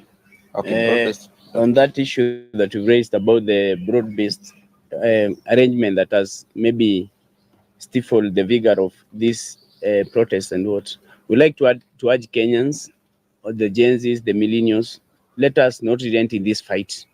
Okay, broadest. On that issue that you raised about the broad-based arrangement that has maybe stifled the vigor of this protest and what, we like to urge Kenyans, or the Gen Zs, the millennials, let us not relent in this fight.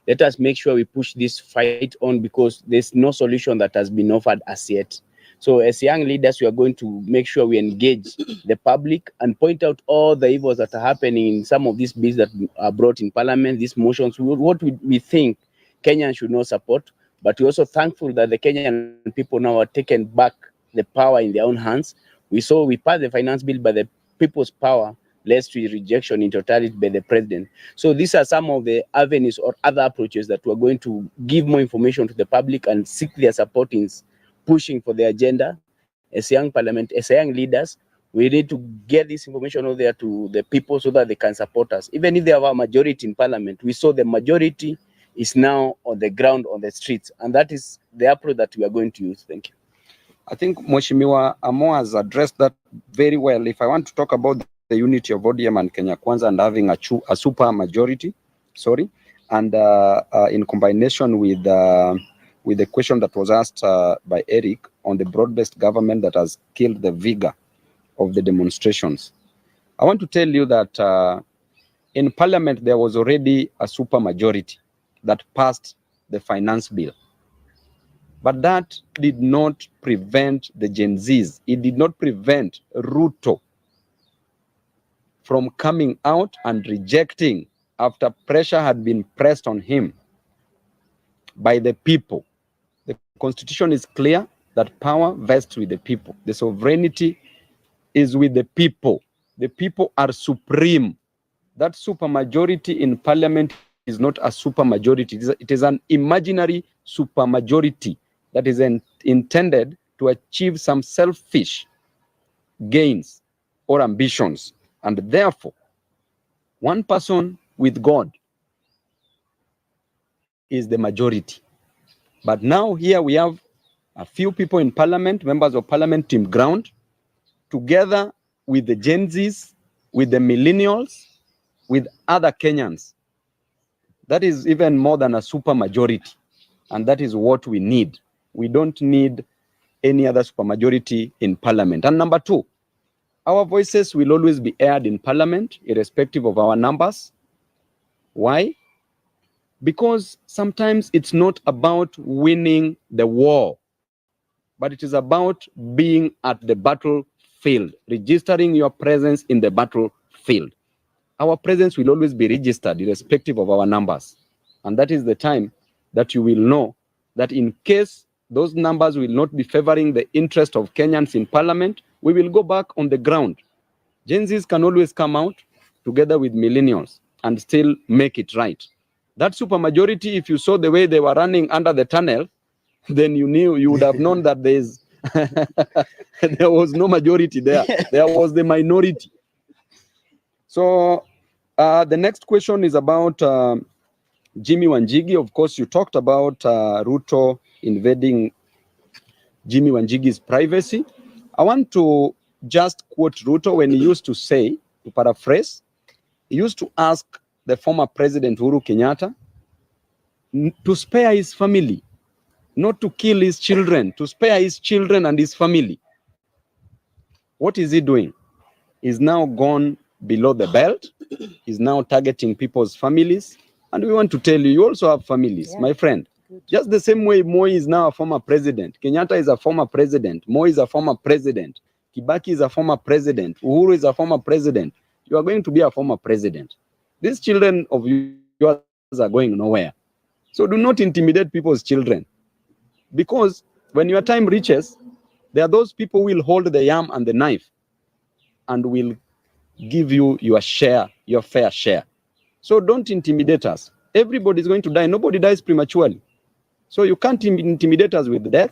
Let us make sure we push this fight on, because there's no solution that has been offered as yet. So as young leaders, we are going to make sure we engage the public and point out all the evils that are happening in some of these bills that are brought in parliament, these motions, what we think Kenyans should not support. But we're also thankful that the Kenyan people now are taking back the power in their own hands. We passed the finance bill, but the people's power leads to rejection in totality by the president. So these are some of the avenues or other approaches that we're going to give more information to the public and seek their support in pushing for the agenda. As young parliament, as young leaders, we need to get this information out there to the people so that they can support us. Even if they have a majority in parliament, we saw the majority is now on the ground, on the streets, and that is the approach that we are going to use. Thank you. I think Mheshimiwa Amo has addressed that very well. If I want to talk about the unity of ODM and Kenya Kwanza and having a super majority, and in combination with the question that was asked by Eric on the broad-based government that has killed the vigor of the demonstrations, I want to tell you that in parliament there was already a super majority that passed the finance bill. But that did not prevent the Gen Zs. It did not prevent Ruto from coming out and rejecting after pressure had been pressed on him by the people. The constitution is clear that power vests with the people. The sovereignty is with the people. The people are supreme. That supermajority in parliament is not a supermajority. It is an imaginary supermajority that is intended to achieve some selfish gains or ambitions. And therefore, one person with God is the majority. But now here we have a few people in parliament, members of parliament, Team Ground, together with the Gen Zs, with the millennials, with other Kenyans. That is even more than a super majority. And that is what we need. We don't need any other super majority in parliament. And number two, our voices will always be aired in parliament, irrespective of our numbers. Why? Because sometimes it's not about winning the war, but it is about being at the battlefield, registering your presence in the battlefield. Our presence will always be registered, irrespective of our numbers. And that is the time that you will know that in case those numbers will not be favoring the interest of Kenyans in parliament, we will go back on the ground. Gen Zs can always come out together with millennials and still make it right. That supermajority, if you saw the way they were running under the tunnel, then you would have known that there was no majority there. There was the minority. So the next question is about Jimmy Wanjigi. Of course, you talked about Ruto invading Jimmy Wanjigi's privacy. I want to just quote Ruto when he used to say, to paraphrase, he used to ask the former president Uhuru Kenyatta to spare his family, not to kill his children, to spare his children and his family. What is he doing? He's now gone below the belt. He's now targeting people's families. And we want to tell you, you also have families, my friend. Just the same way Moi is now a former president. Kenyatta is a former president. Moi is a former president. Kibaki is a former president. Uhuru is a former president. You are going to be a former president. These children of yours are going nowhere. So do not intimidate people's children. Because when your time reaches, there are those people who will hold the yam and the knife and will give you your share, your fair share. So don't intimidate us. Everybody is going to die. Nobody dies prematurely. So you can't intimidate us with death.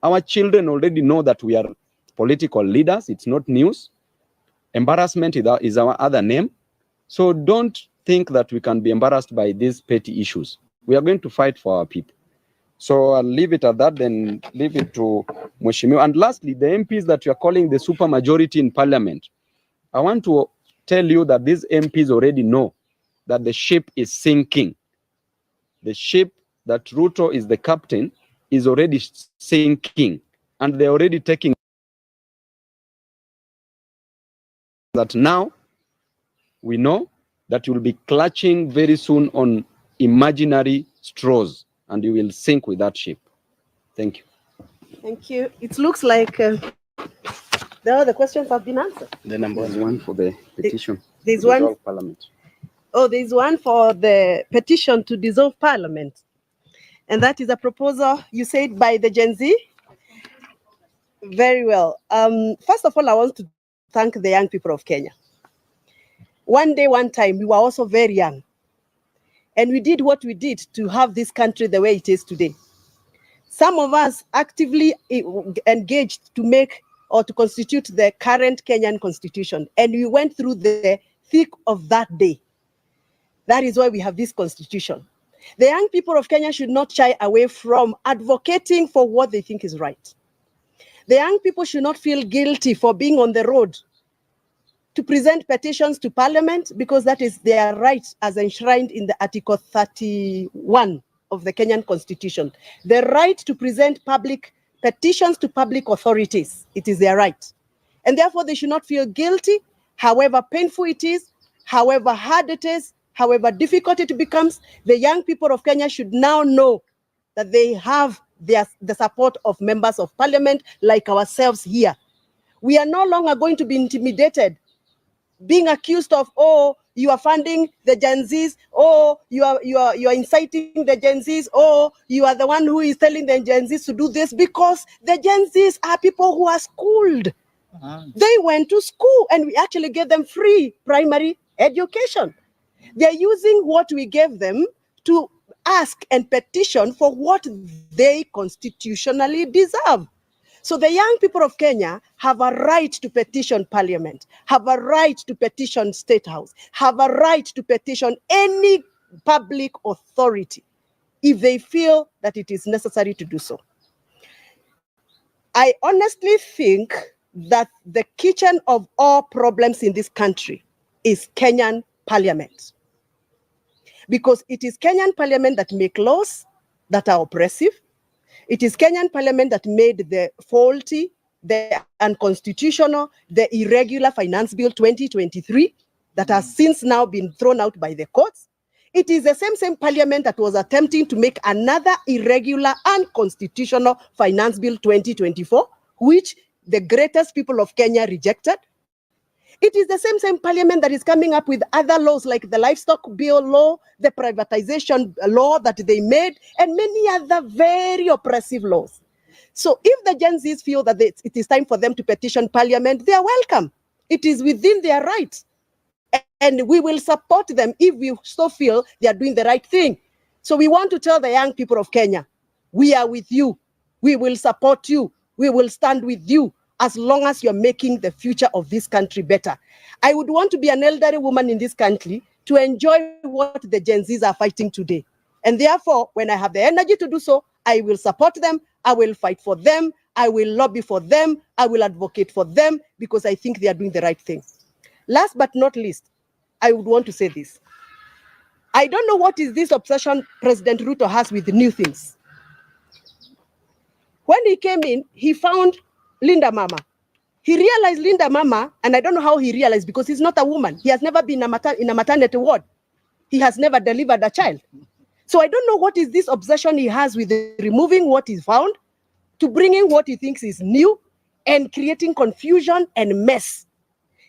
Our children already know that we are political leaders. It's not news. Embarrassment is our other name. So don't think that we can be embarrassed by these petty issues. We are going to fight for our people. So I'll leave it at that, then leave it to Mheshimiwa. And lastly, the MPs that you are calling the super majority in parliament, I want to tell you that these MPs already know that the ship is sinking. The ship that Ruto is the captain is already sinking, and they're already taking that. Now we know that you will be clutching very soon on imaginary straws, and you will sink with that ship. Thank you. Thank you. It looks like the questions have been answered. The number one for the petition. There's one. Parliament. Oh, there's one for the petition to dissolve parliament. And that is a proposal, you said, by the Gen Z? Very well. First of all, I want to thank the young people of Kenya. One day, one time, we were also very young. And we did what we did to have this country the way it is today. Some of us actively engaged to make or to constitute the current Kenyan constitution. And we went through the thick of that day. That is why we have this constitution. The young people of Kenya should not shy away from advocating for what they think is right. The young people should not feel guilty for being on the road to present petitions to parliament, because that is their right as enshrined in the Article 31 of the Kenyan Constitution. The right to present public petitions to public authorities. It is their right. And therefore they should not feel guilty, however painful it is, however hard it is, however difficult it becomes. The young people of Kenya should now know that they have the support of members of parliament like ourselves here. We are no longer going to be intimidated, being accused of, oh, you are funding the Gen Zs, oh, you are inciting the Gen Zs, oh, you are the one who is telling the Gen Zs to do this, because the Gen Zs are people who are schooled. They went to school and we actually gave them free primary education. They're using what we gave them to ask and petition for what they constitutionally deserve. So the young people of Kenya have a right to petition parliament, have a right to petition State House, have a right to petition any public authority if they feel that it is necessary to do so. I honestly think that the kitchen of all problems in this country is Kenyan parliament. Because it is Kenyan parliament that make laws that are oppressive. It is Kenyan parliament that made the faulty, the unconstitutional, the irregular Finance Bill 2023 that has since now been thrown out by the courts. It is the same parliament that was attempting to make another irregular, unconstitutional Finance Bill 2024, which the greatest people of Kenya rejected. It is the same parliament that is coming up with other laws like the livestock bill law, the privatization law that they made, and many other very oppressive laws. So if the Gen Zs feel that it is time for them to petition parliament, they are welcome. It is within their rights. And we will support them if we so feel they are doing the right thing. So we want to tell the young people of Kenya, we are with you. We will support you. We will stand with you as long as you're making the future of this country better. I would want to be an elderly woman in this country to enjoy what the Gen Zs are fighting today. And therefore, when I have the energy to do so, I will support them. I will fight for them. I will lobby for them. I will advocate for them because I think they are doing the right thing. Last but not least, I would want to say this. I don't know what is this obsession President Ruto has with new things. When he came in, he found Linda Mama. He realized Linda Mama, and I don't know how he realized because he's not a woman. He has never been in a maternity ward. He has never delivered a child. So I don't know what is this obsession he has with removing what he found to bringing what he thinks is new and creating confusion and mess.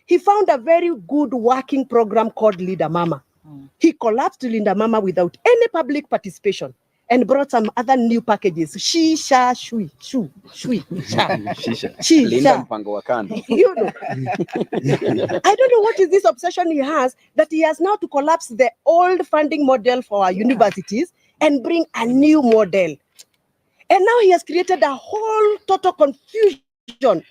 He found a very good working program called Linda Mama. He collapsed Linda Mama without any public participation and brought some other new packages. Shisha, shui, shu, shui, sha. Shisha. Linda mpango wa kando. You know. I don't know what is this obsession he has that he has now to collapse the old funding model for our universities and bring a new model. And now he has created a whole total confusion.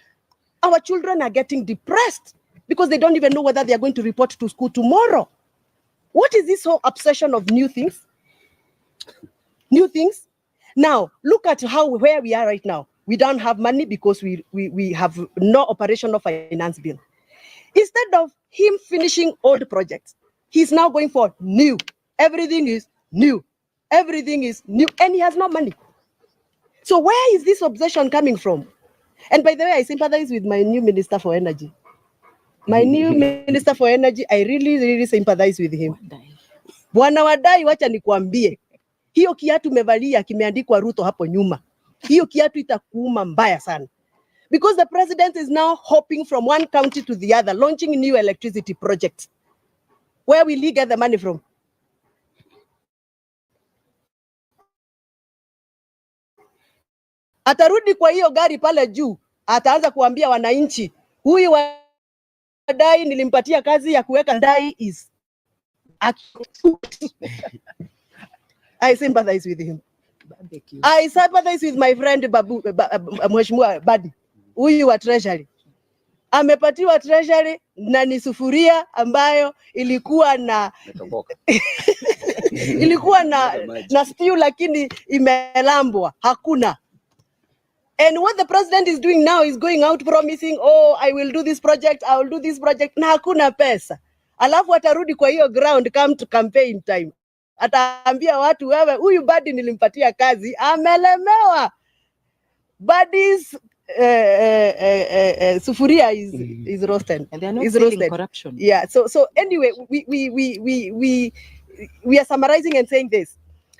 Our children are getting depressed because they don't even know whether they are going to report to school tomorrow. What is this whole obsession of new things? New things? Now, look at where we are right now. We don't have money because we have no operational finance bill. Instead of him finishing old projects, he's now going for new. Everything is new. Everything is new, and he has no money. So where is this obsession coming from? And by the way, I sympathize with my new Minister for Energy. My new Minister for Energy, I really sympathize with him. Bwana Wadai, wacha nikuambie. Hiyo kiatu mevalia kimeandikwa Ruto hapo nyuma. Hiyo kiatu itakuuma mbaya sana. Because the president is now hopping from one county to the other, launching new electricity projects. Where will he get the money from? Atarudi kwa hiyo gari pale juu, ataanza kuambia wananchi, huyu Wadai nilimpatia kazi ya kuweka ndai is I sympathize with him. I sympathize with my friend Babu, Mheshimiwa Badi, huyu wa treasury. Amepatiwa treasury na ni sufuria ambayo ilikuwa na ilikuwa na stew lakini imelambwa, hakuna. And what the president is doing now is going out promising, oh, I will do this project, I will do this project, na hakuna pesa. Alafu atarudi kwa hiyo ground come to campaign time. Ataambia watu, wewe huyu Badi nilimpatia kazi, amelemewa. Badi's sufuria is roasted. And they are not stealing corruption. Yeah. So anyway, we are summarizing and saying this.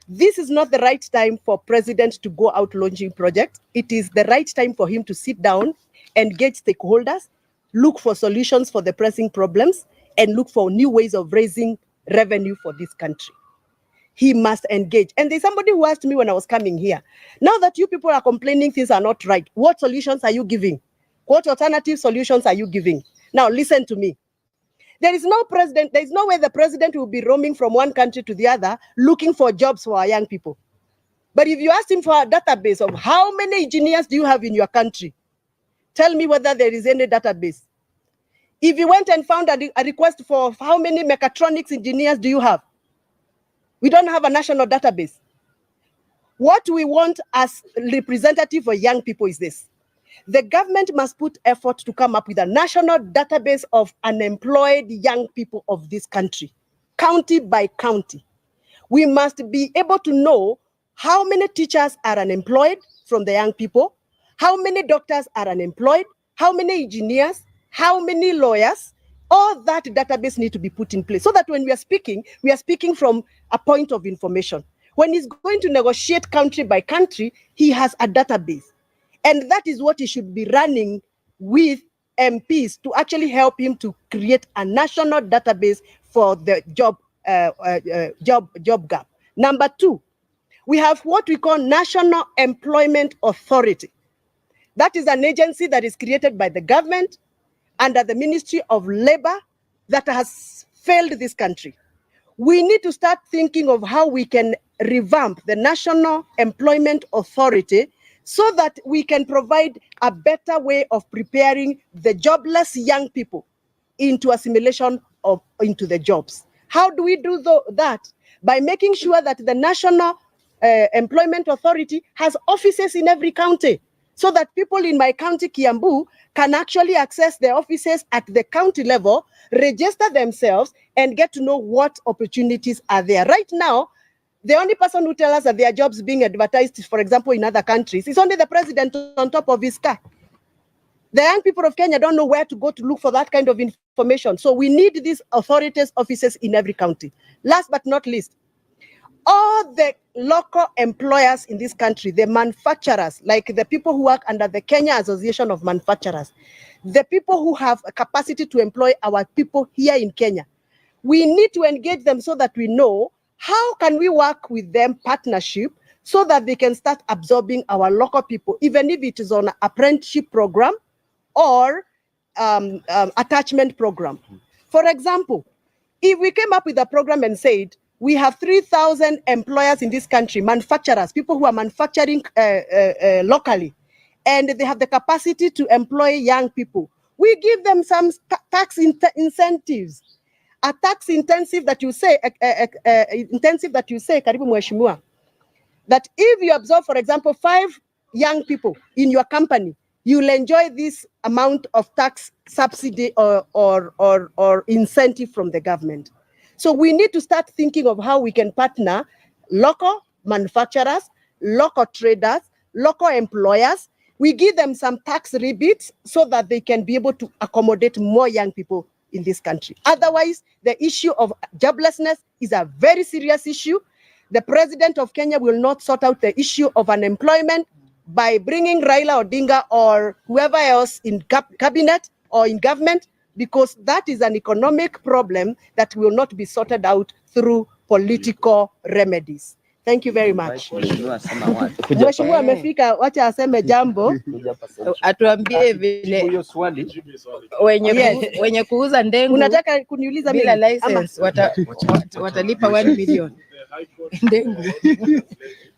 This is not the right time for president to go out launching projects. It is the right time for him to sit down, engage stakeholders, look for solutions for the pressing problems, and look for new ways of raising revenue for this country. He must engage. And there's somebody who asked me when I was coming here, now that you people are complaining things are not right, what solutions are you giving? What alternative solutions are you giving? Now listen to me. There is no president, there is no way the president will be roaming from one country to the other looking for jobs for our young people. But if you ask him for a database of how many engineers do you have in your country, tell me whether there is any database. If you went and found a request for how many mechatronics engineers do you have, we don't have a national database. What we want as representative for young people is this. The government must put effort to come up with a national database of unemployed young people of this country, county by county. We must be able to know how many teachers are unemployed from the young people, how many doctors are unemployed, how many engineers, how many lawyers. All that database need to be put in place so that when we are speaking from a point of information. When he's going to negotiate country by country, he has a database. And that is what he should be running with MPs to actually help him to create a national database for the job gap. Number 2, we have what we call National Employment Authority. That is an agency that is created by the government under the Ministry of Labor that has failed this country. We need to start thinking of how we can revamp the National Employment Authority so that we can provide a better way of preparing the jobless young people into assimilation into the jobs. How do we do that? By making sure that the National Employment Authority has offices in every county, so that people in my county, Kiambu, can actually access the offices at the county level, register themselves, and get to know what opportunities are there. Right now, the only person who tells us that there are jobs being advertised, for example, in other countries, is only the president on top of his car. The young people of Kenya don't know where to go to look for that kind of information. So we need these authorities' offices in every county. Last but not least, all the local employers in this country, the manufacturers, like the people who work under the Kenya Association of Manufacturers, the people who have a capacity to employ our people here in Kenya, we need to engage them so that we know how can we work with them partnership so that they can start absorbing our local people, even if it is on an apprenticeship program or attachment program. For example, if we came up with a program and said, we have 3,000 employers in this country, manufacturers, people who are manufacturing locally, and they have the capacity to employ young people. We give them some tax incentives. A tax intensive that you say, Karibu Mheshimiwa, that if you absorb, for example, 5 young people in your company, you'll enjoy this amount of tax subsidy or incentive from the government. So we need to start thinking of how we can partner local manufacturers, local traders, local employers. We give them some tax rebates so that they can be able to accommodate more young people in this country. Otherwise, the issue of joblessness is a very serious issue. The president of Kenya will not sort out the issue of unemployment by bringing Raila Odinga or whoever else in cabinet or in government, because that is an economic problem that will not be sorted out through political remedies. Thank you very much. Mheshimiwa amefika, wacha aseme jambo. Atuambie vile wenye kuuza ndengu unataka kuniuliza bila license watalipa 1 million. Ndengu.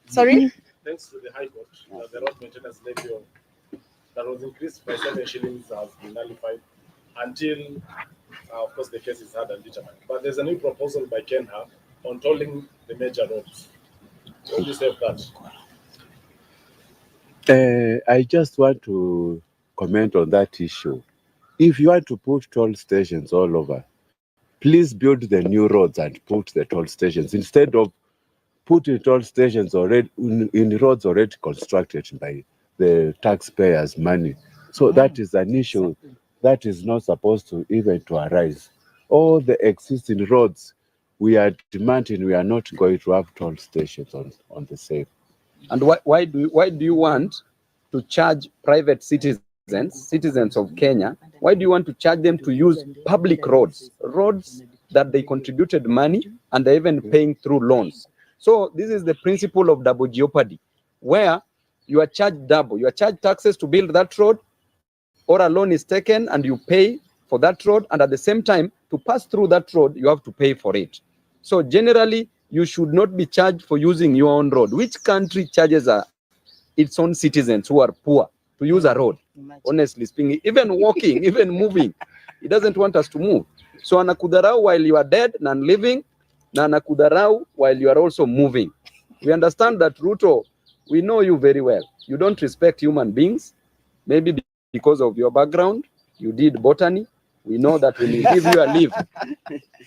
Sorry? Thanks to the High Court, the road maintenance levy that was increased by 7 shillings has been nullified until, of course, the case is heard and determined. But there's a new proposal by Kenya on tolling the major roads. What do you say of that? I just want to comment on that issue. If you want to put toll stations all over, please build the new roads and put the toll stations instead of putting toll stations already in roads already constructed by the taxpayers' money. So that is an issue that is not supposed to even to arise. All the existing roads, we are demanding, we are not going to have toll stations on the same. And why do you want to charge private citizens of Kenya? Why do you want to charge them to use public roads that they contributed money and they're even paying through loans? So this is the principle of double jeopardy, where you are charged double. You are charged taxes to build that road, or a loan is taken and you pay for that road, and at the same time, to pass through that road, you have to pay for it. So generally, you should not be charged for using your own road. Which country charges its own citizens who are poor to use a road? Honestly speaking, even walking, even moving, it doesn't want us to move. So anakudharau while you are dead and living, na anakudharau while you are also moving. We understand that, Ruto, we know you very well. You don't respect human beings. Maybe because of your background, you did botany. We know that when you give you a leaf,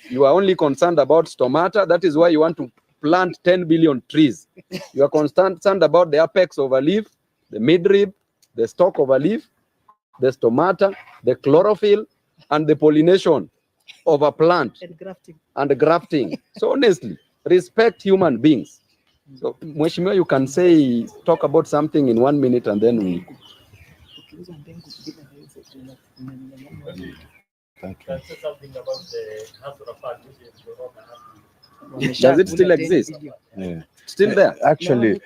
you are only concerned about stomata. That is why you want to plant 10 billion trees. You are concerned about the apex of a leaf, the midrib, the stalk of a leaf, the stomata, the chlorophyll, and the pollination of a plant. And grafting. So honestly, respect human beings. So Mheshimiwa, you can say, talk about something in 1 minute and then we... Can say something about the Hasra Fund, which is Does it still exist? Yeah. Still there? Actually,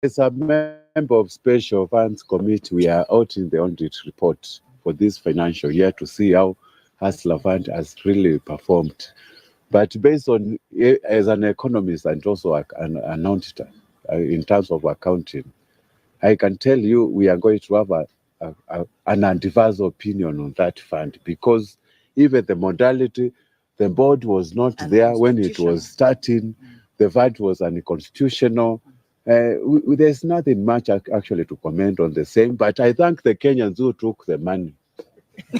as a member of Special Funds Committee, we are out in the audit report for this financial year to see how Hustler Fund has really performed. But based on, as an economist and also an auditor, in terms of accounting, I can tell you we are going to have an adverse opinion on that fund, because even the modality, the board was not there when it was starting. The fund was unconstitutional. There's nothing much actually to comment on the same, but I thank the Kenyans who took the money. And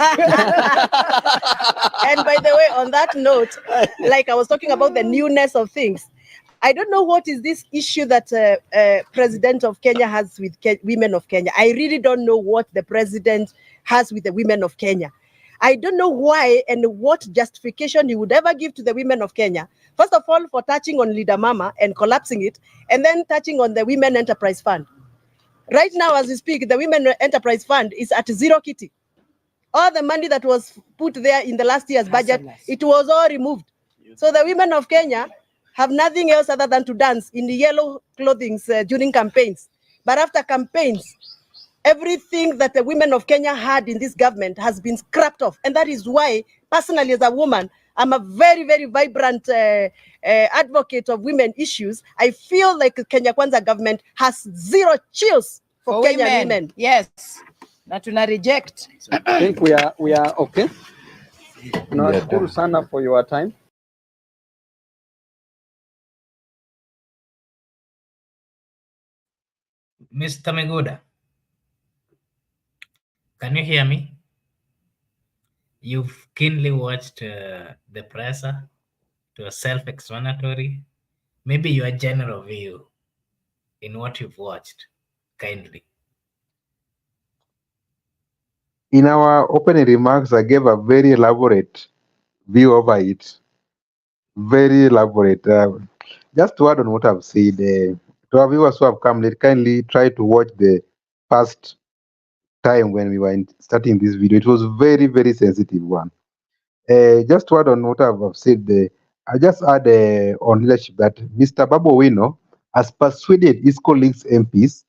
by the way, on that note, like I was talking about the newness of things, I don't know what is this issue that President of Kenya has with women of Kenya. I really don't know what the president has with the women of Kenya. I don't know why and what justification he would ever give to the women of Kenya. First of all, for touching on Leader Mama and collapsing it, and then touching on the Women Enterprise Fund. Right now, as we speak, the Women Enterprise Fund is at zero kitty. All the money that was put there in the last year's budget, it was all removed. So the women of Kenya have nothing else other than to dance in the yellow clothing during campaigns. But after campaigns, everything that the women of Kenya had in this government has been scrapped off. And that is why, personally, as a woman, I'm a very, very vibrant advocate of women issues. I feel like the Kenya Kwanza government has zero chills for Kenyan women. Yes. Na tuna reject. I think we are okay. Nashukuru sana for your time. Mr. Meguda, can you hear me? You've keenly watched the presser to a self-explanatory. Maybe your general view in what you've watched, kindly. In our opening remarks, I gave a very elaborate view over it. Very elaborate. Just to add on what I've said, to our viewers who have come late, kindly try to watch the first time when we were starting this video. It was very, very sensitive one. Just to add on what I've said, I just add on leadership that Mr. Babu Owino has persuaded his colleagues MPs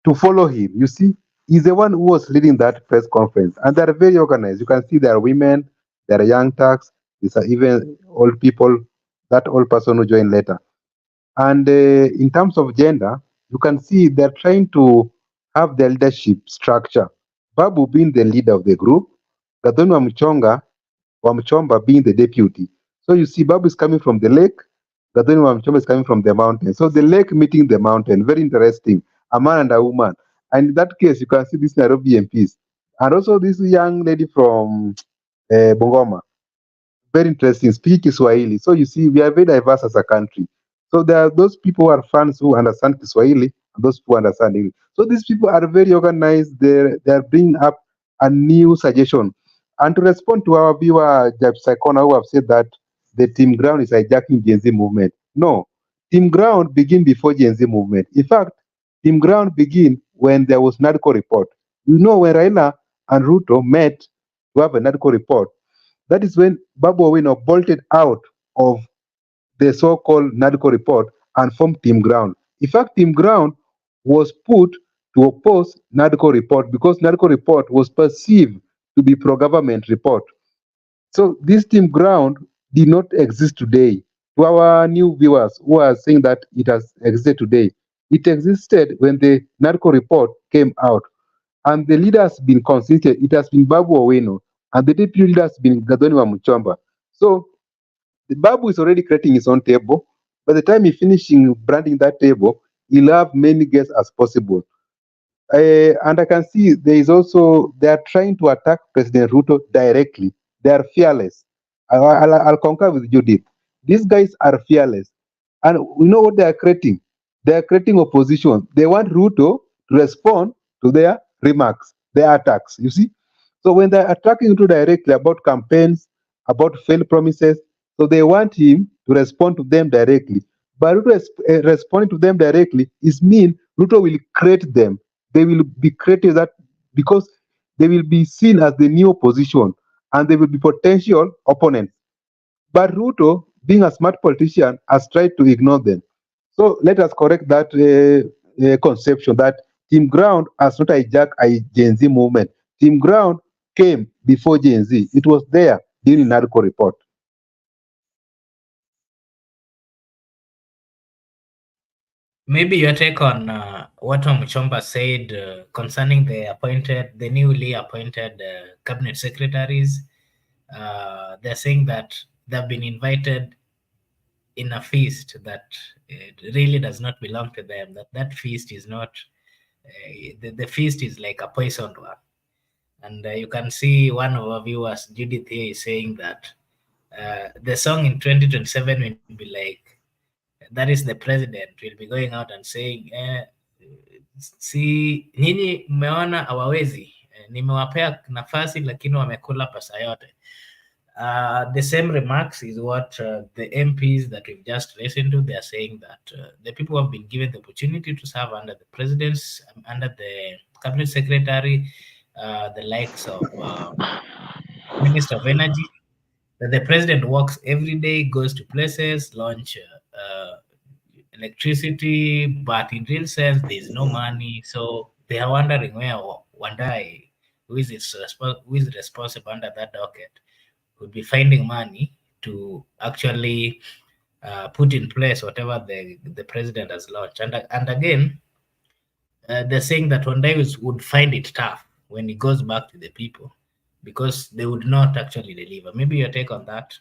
to follow him. You see, he's the one who was leading that press conference, and they're very organized. You can see there are women, there are young turks, these are even old people, that old person who joined later. And in terms of gender, you can see they're trying to have the leadership structure. Babu being the leader of the group, Gadoni Wamuchomba being the deputy. So you see, Babu is coming from the lake, Gadoni Wamuchomba is coming from the mountain. So the lake meeting the mountain, very interesting. A man and a woman. And in that case, you can see this Nairobi MPs. And also this young lady from Bungoma. Very interesting, speak Kiswahili. So you see, we are very diverse as a country. So there are those people who are fans who understand Kiswahili and those who understand English. So these people are very organized. They are bringing up a new suggestion. And to respond to our viewer, Judge Saikona, who have said that the Team Ground is hijacking Gen Z movement. No, Team Ground begin before Gen Z movement. In fact, Team Ground begin when there was NADCO report. You know, when Raila and Ruto met to have a NADCO report, that is when Babu Owino bolted out of the so-called NADCO report and formed Team Ground. In fact, Team Ground was put to oppose NADCO report because NADCO report was perceived to be pro-government report. So this Team Ground did not exist today. To our new viewers who are saying that it has existed today, it existed when the NADCO report came out. And the leader has been consistent. It has been Babu Owino, and the deputy leader has been Gadoni Wamuchomba. So the Babu is already creating his own table. By the time he finishing branding that table, he'll have many guests as possible. And I can see there is also, they are trying to attack President Ruto directly. They are fearless. I'll concur with Judith. These guys are fearless. And we know what they are creating. They are creating opposition. They want Ruto to respond to their remarks, their attacks. You see? So when they're attacking Ruto directly about campaigns, about failed promises, so they want him to respond to them directly. But Ruto responding to them directly is mean Ruto will create them. They will be created that because they will be seen as the new opposition and they will be potential opponents. But Ruto, being a smart politician, has tried to ignore them. So let us correct that conception that Team Ground has not hijacked a Gen Z movement. Team Ground came before Gen Z. It was there during NARCO report. Maybe your take on what Wamuchomba said concerning the newly appointed cabinet secretaries. They're saying that they've been invited in a feast that really does not belong to them. That feast is not. The feast is like a poisoned one, and you can see one of our viewers, Judith, here is saying that the song in 2027 will be like, that is the president will be going out and saying si nyinyi mmeona hawawezi, nimewapea nafasi lakini wamekula pesa yote. The same remarks is what the MPs that we've just listened to, they are saying that the people who have been given the opportunity to serve under the presidents, under the cabinet secretary, the likes of Minister of Energy, that the president walks every day, goes to places, launch electricity, but in real sense, there's no money. So they are wondering where Wandai, who is responsible under that docket, would be finding money to actually put in place whatever the president has launched. And again, they're saying that Wandai would find it tough when he goes back to the people because they would not actually deliver. Maybe your take on that?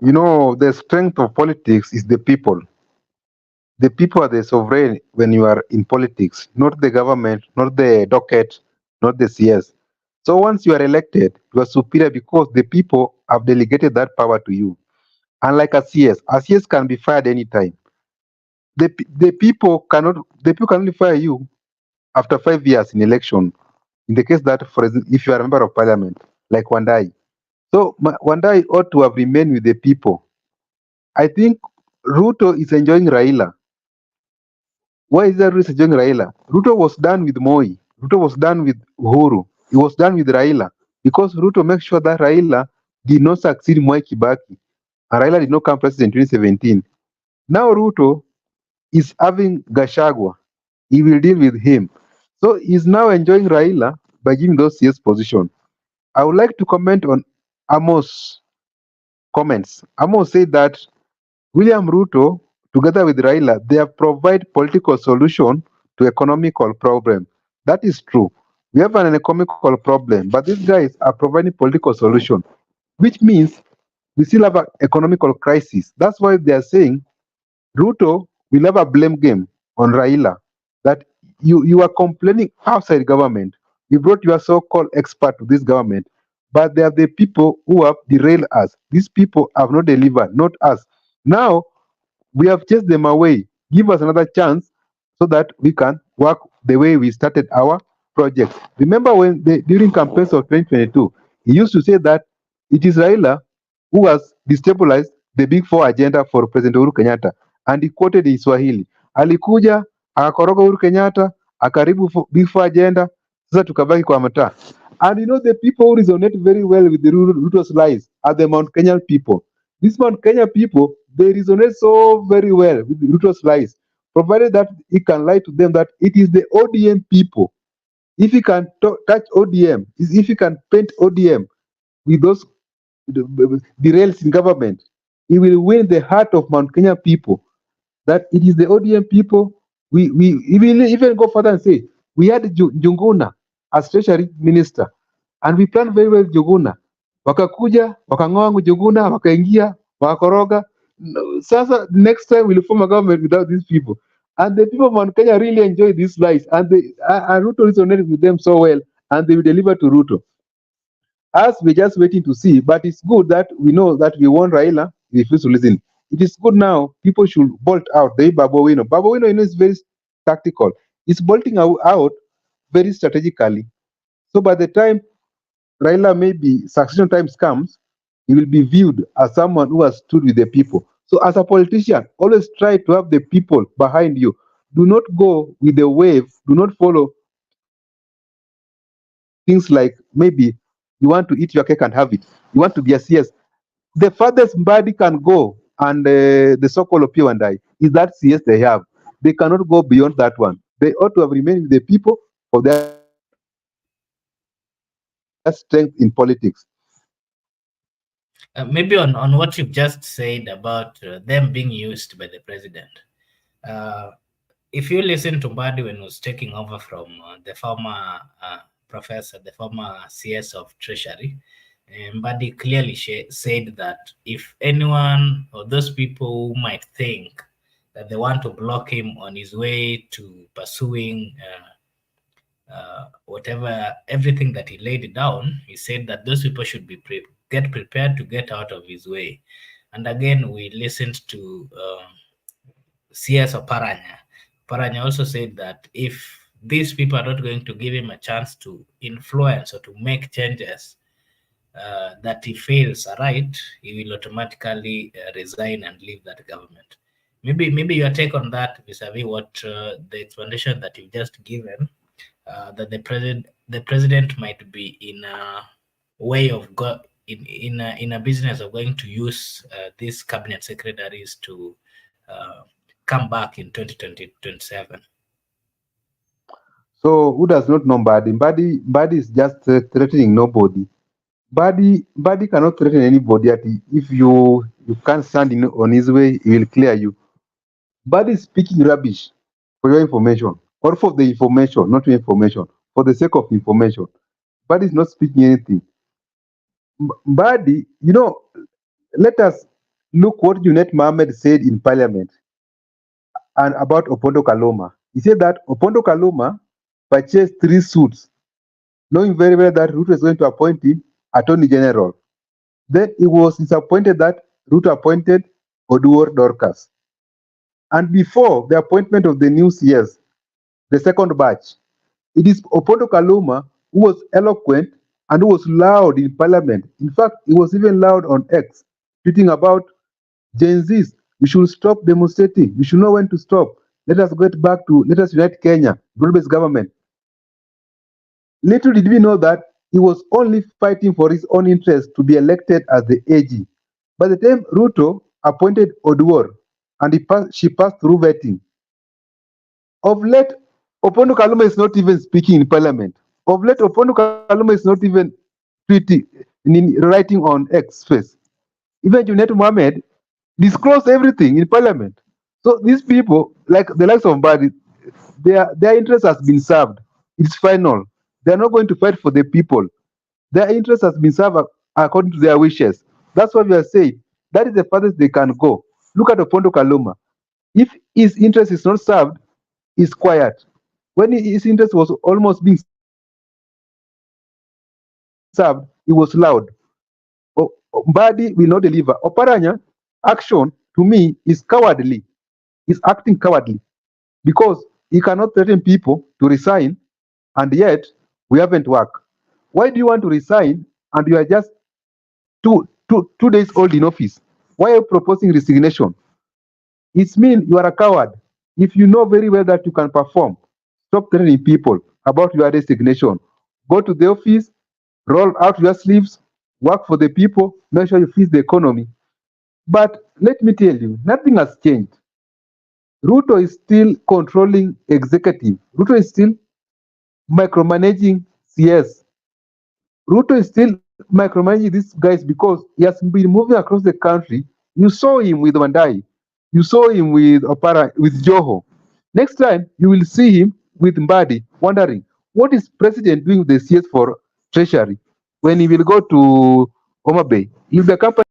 You know, the strength of politics is the people. The people are the sovereign when you are in politics, not the government, not the docket, not the CS. So once you are elected, you are superior because the people have delegated that power to you. Unlike a CS can be fired anytime. The people can only fire you after 5 years in election. In the case that, for example, if you are a member of parliament, like Wandai. So Wandai ought to have remained with the people. I think Ruto is enjoying Raila. Why is that Ruto enjoying Raila? Ruto was done with Moi. Ruto was done with Uhuru. He was done with Raila because Ruto makes sure that Raila did not succeed Moi Kibaki. And Raila did not come president in 2017. Now Ruto is having Gashagwa. He will deal with him. So he's now enjoying Raila by giving those CS position. I would like to comment on Amos' comments. Amos said that William Ruto, together with Raila, they have provided political solution to economical problem. That is true. We have an economical problem, but these guys are providing political solution, which means we still have an economical crisis. That's why they are saying Ruto will have a blame game on Raila, that you are complaining outside government. You brought your so-called expert to this government, but they are the people who have derailed us. These people have not delivered, not us. Now we have chased them away. Give us another chance so that we can work the way we started our project. Remember when during campaigns of 2022, he used to say that it is Raila who has destabilized the Big Four agenda for President Uhuru Kenyatta, and he quoted in Swahili. Alikuja akakoroga Uhuru Kenyatta, akaribu Big Four agenda, sasa tukabaki kwa mataa. And you know the people who resonate very well with the Ruto's lies are the Mount Kenyan people. These Mount Kenya people, they resonate so very well with Ruto's lies, provided that he can lie to them that it is the ODM people. If he can touch ODM, if he can paint ODM with those derails in government, he will win the heart of Mount Kenya people. That it is the ODM people. We will even go further and say we had Njuguna as treasury minister, and we planned very well Njuguna. Wakakuja wakang'oa Njuguna, wakaingia wakakoroga. Sasa next time we'll form a government without these people. And the people of Mount Kenya really enjoy these lies, and Ruto resonated with them so well, and they will deliver to Ruto. Us, we're just waiting to see, but it's good that we know that we want Raila, he refused to listen. It is good now, people should bolt out. The Babu Wino. Babu Wino, is very tactical. It's bolting out very strategically. So by the time Raila maybe succession times comes, he will be viewed as someone who has stood with the people. So as a politician, always try to have the people behind you. Do not go with the wave. Do not follow things like maybe you want to eat your cake and have it. You want to be a CS. The farthest Mbadi can go, and the so-called Opio and I, is that CS they have. They cannot go beyond that one. They ought to have remained with the people for their strength in politics. Maybe on what you've just said about them being used by the president. If you listen to Mbadi when he was taking over from the former professor, the former CS of Treasury, Mbadi clearly said that if anyone or those people who might think that they want to block him on his way to pursuing everything that he laid down, he said that those people should be get prepared to get out of his way. And again, we listened to CS Oparanya. Oparanya also said that if these people are not going to give him a chance to influence or to make changes that he feels are right, he will automatically resign and leave that government. Maybe your take on that vis-a-vis what the explanation that you've just given, that the president might be in a way of in a business of going to use these cabinet secretaries to come back in 2027. So who does not know Mbadi? Mbadi is just threatening nobody. Mbadi cannot threaten anybody. If you can't stand on his way, he will clear you. Mbadi is speaking rubbish for your information, or for the information, not your information, for the sake of information. Mbadi is not speaking anything. Mbadi, let us look what Junet Mohammed said in Parliament and about Opondo Kaloma. He said that Opondo Kaloma purchased 3 suits, knowing very well that Ruto is going to appoint him Attorney General. Then he was disappointed that Ruto appointed Oduor Dorcas. And before the appointment of the new CS, the second batch, it is Opondo Kaloma who was eloquent and who was loud in Parliament. In fact, he was even loud on X, tweeting about Gen Zs. We should stop demonstrating. We should know when to stop. Let us unite Kenya, broad-based government. Little did we know that he was only fighting for his own interest to be elected as the AG. By the time Ruto appointed Oduor and she passed through vetting, of late, Opondo Kaluma is not even speaking in Parliament. Of late, Opondo Kaluma is not even writing on X space. Even Junet Mohammed disclosed everything in Parliament. So these people, like the likes of Mbadi, their interest has been served. It's final. They are not going to fight for the people. Their interest has been served according to their wishes. That's what we are saying. That is the farthest they can go. Look at Opondo Kaluma. If his interest is not served, he's quiet. When his interest was almost being served, he was loud. Mbadi will not deliver. Oparanya, action to me is cowardly. He's acting cowardly because he cannot threaten people to resign, and yet we haven't worked. Why do you want to resign and you are just two days old in office? Why are you proposing resignation? It means you are a coward. If you know very well that you can perform, stop threatening people about your resignation. Go to the office, roll out your sleeves, work for the people, make sure you fix the economy. But let me tell you, nothing has changed. Ruto is still controlling executive. Ruto is still micromanaging CS. Ruto is still micromanaging these guys because he has been moving across the country. You saw him with Mandai. You saw him with Joho. Next time, you will see him with Mbadi, wondering, what is president doing with the CS for treasury? When he will go to Homa Bay, he'll be accompanied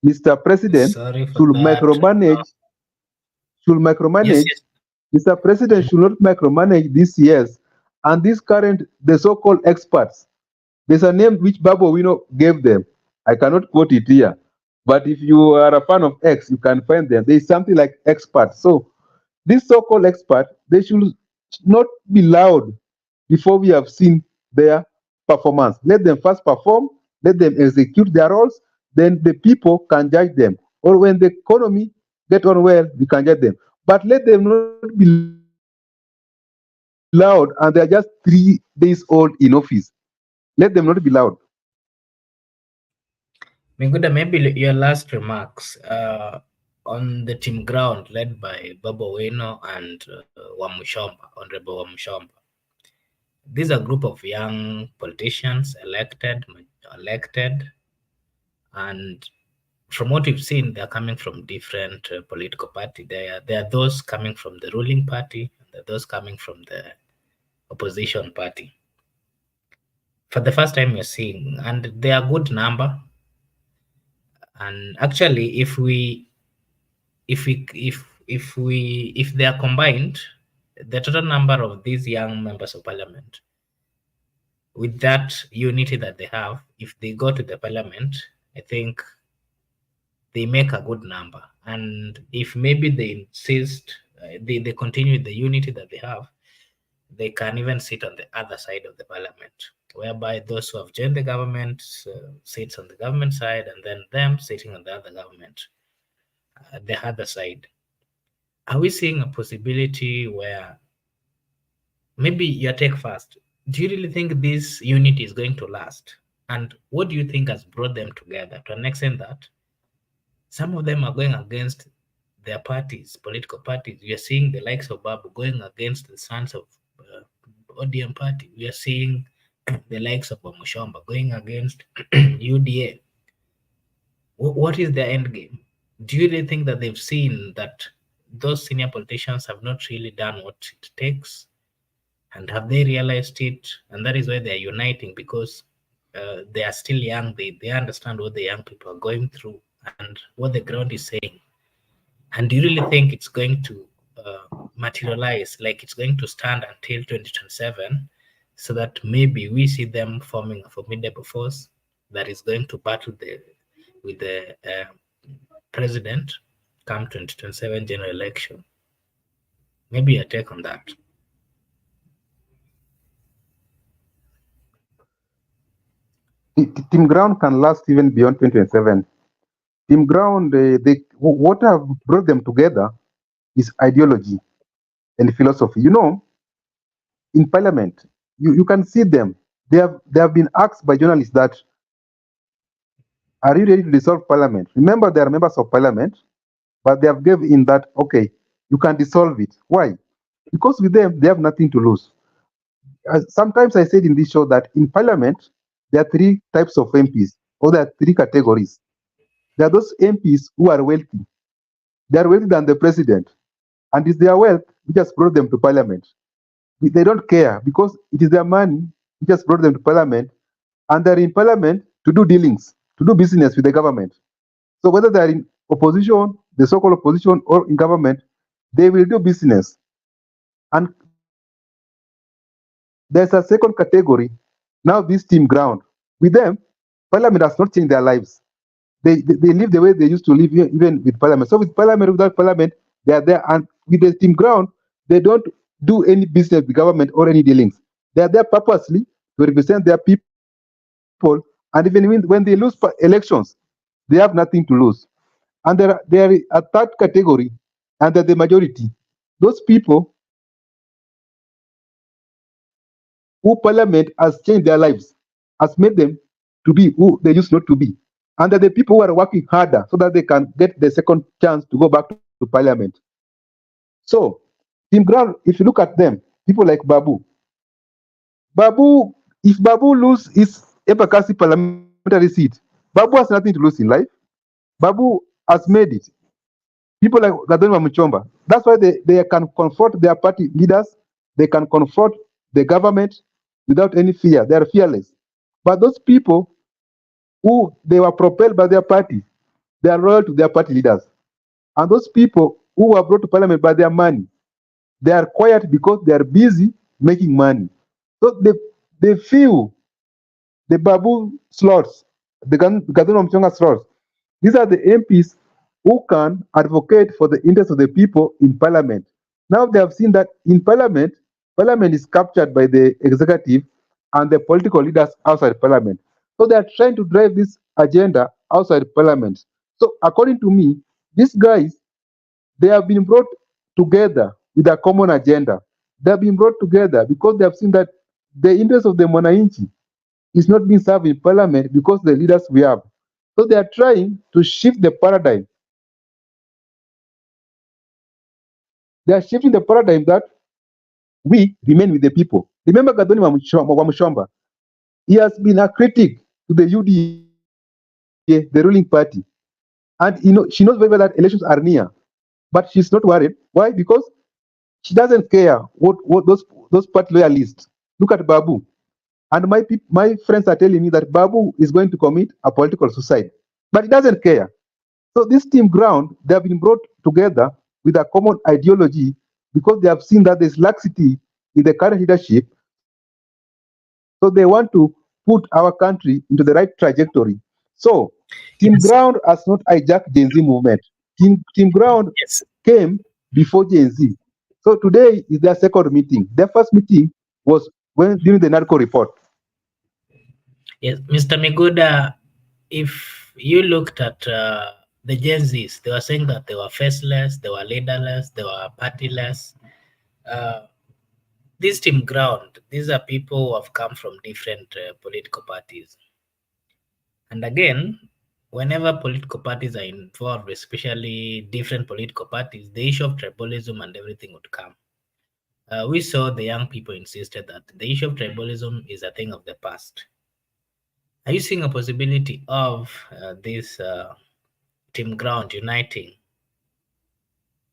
Mr. President Sorry for should that. micromanage. Yes. Mr. President should not micromanage these years and this current, the so-called experts. There's a name which Babu gave them. I cannot quote it here, but if you are a fan of X, you can find them. There is something like experts. So these so-called experts, they should not be loud before we have seen their performance. Let them first perform, let them execute their roles, then the people can judge them. Or when the economy get on well, we can judge them. But let them not be loud and they are just 3 days old in office. Let them not be loud. Miguda, maybe your last remarks on the team ground led by Babu and Wamuchomba, Honorable Wamuchomba. These are a group of young politicians elected, and from what we've seen, they're coming from different political party. There are those coming from the ruling party, and there are those coming from the opposition party. For the first time, we're seeing, and they are a good number. And actually, if they are combined, the total number of these young members of parliament, with that unity that they have, if they go to the parliament, I think they make a good number. And if maybe they insist, they continue the unity that they have, they can even sit on the other side of the parliament, whereby those who have joined the government sits on the government side, and then them sitting on the other government, the other side. Are we seeing a possibility where maybe your take first? Do you really think this unity is going to last? And what do you think has brought them together to an extent that some of them are going against their parties, political parties? We are seeing the likes of Babu going against the sons of ODM party. We are seeing the likes of Wamuchomba going against UDA. What is their end game? Do you really think that they've seen that those senior politicians have not really done what it takes? And have they realized it? And that is why they are uniting, because they are still young. They understand what the young people are going through and what the ground is saying. And do you really think it's going to materialize, like it's going to stand until 2027, so that maybe we see them forming a formidable force that is going to battle with the president come 2027 general election? Maybe your take on that. Team ground can last even beyond 2027. Team ground, what have brought them together is ideology and philosophy. In parliament, you can see them. They have been asked by journalists that, are you ready to dissolve parliament? Remember, they are members of parliament, but they have given in that, okay, you can dissolve it. Why? Because with them, they have nothing to lose. Sometimes I said in this show that in parliament, there are 3 types of MPs, or there are 3 categories. There are those MPs who are wealthy. They are wealthier than the president. And it's their wealth which has brought them to parliament. They don't care because it is their money which has brought them to parliament. And they're in parliament to do dealings, to do business with the government. So whether they're in opposition, the so-called opposition, or in government, they will do business. And there's a second category. Now this team ground. With them, parliament has not changed their lives. They live the way they used to live even with parliament. So with parliament, without parliament, they are there. And with the team ground, they don't do any business with government or any dealings. They are there purposely to represent their people. And even when they lose elections, they have nothing to lose. And there are a third category, and they're the majority. Those people who parliament has changed their lives, has made them to be who they used not to be. And they're the people who are working harder so that they can get the second chance to go back to parliament. So, Team Ground, if you look at them, people like Babu, if Babu loses his Embakasi parliamentary seat, Babu has nothing to lose in life. Babu has made it. People like Wamuchomba, that's why they can confront their party leaders, they can confront the government without any fear. They are fearless. But those people who they were propelled by their party, they are loyal to their party leaders. And those people who were brought to parliament by their money, they are quiet because they are busy making money. So they feel the Babu slots, the Gadon Mchonga slots. These are the MPs who can advocate for the interests of the people in parliament. Now they have seen that in parliament, parliament is captured by the executive and the political leaders outside parliament. So they are trying to drive this agenda outside parliament. So according to me, these guys, they have been brought together with a common agenda. They have been brought together because they have seen that the interest of the Mwananchi is not being served in parliament because the leaders we have. So they are trying to shift the paradigm. They are shifting the paradigm that we remain with the people. Remember Gadoni Wamuchomba. He has been a critic to the UDA, the ruling party. And she knows very well that elections are near. But she's not worried. Why? Because she doesn't care what those party loyalists. Look at Babu. And my friends are telling me that Babu is going to commit a political suicide. But he doesn't care. So this team ground, they have been brought together with a common ideology because they have seen that there's laxity in the current leadership. So they want to put our country into the right trajectory. So Team Yes. Ground has not hijacked Gen Z movement. Team Ground Yes. came before Gen Z. So today is their second meeting. Their first meeting was during the NARCO report. Yes, Mr. Miguda, if you looked at the Gen Zs, they were saying that they were faceless, they were leaderless, they were partyless. This Team Ground, these are people who have come from different political parties. And again, whenever political parties are involved, especially different political parties, the issue of tribalism and everything would come. We saw the young people insisted that the issue of tribalism is a thing of the past. Are you seeing a possibility of this Team Ground uniting?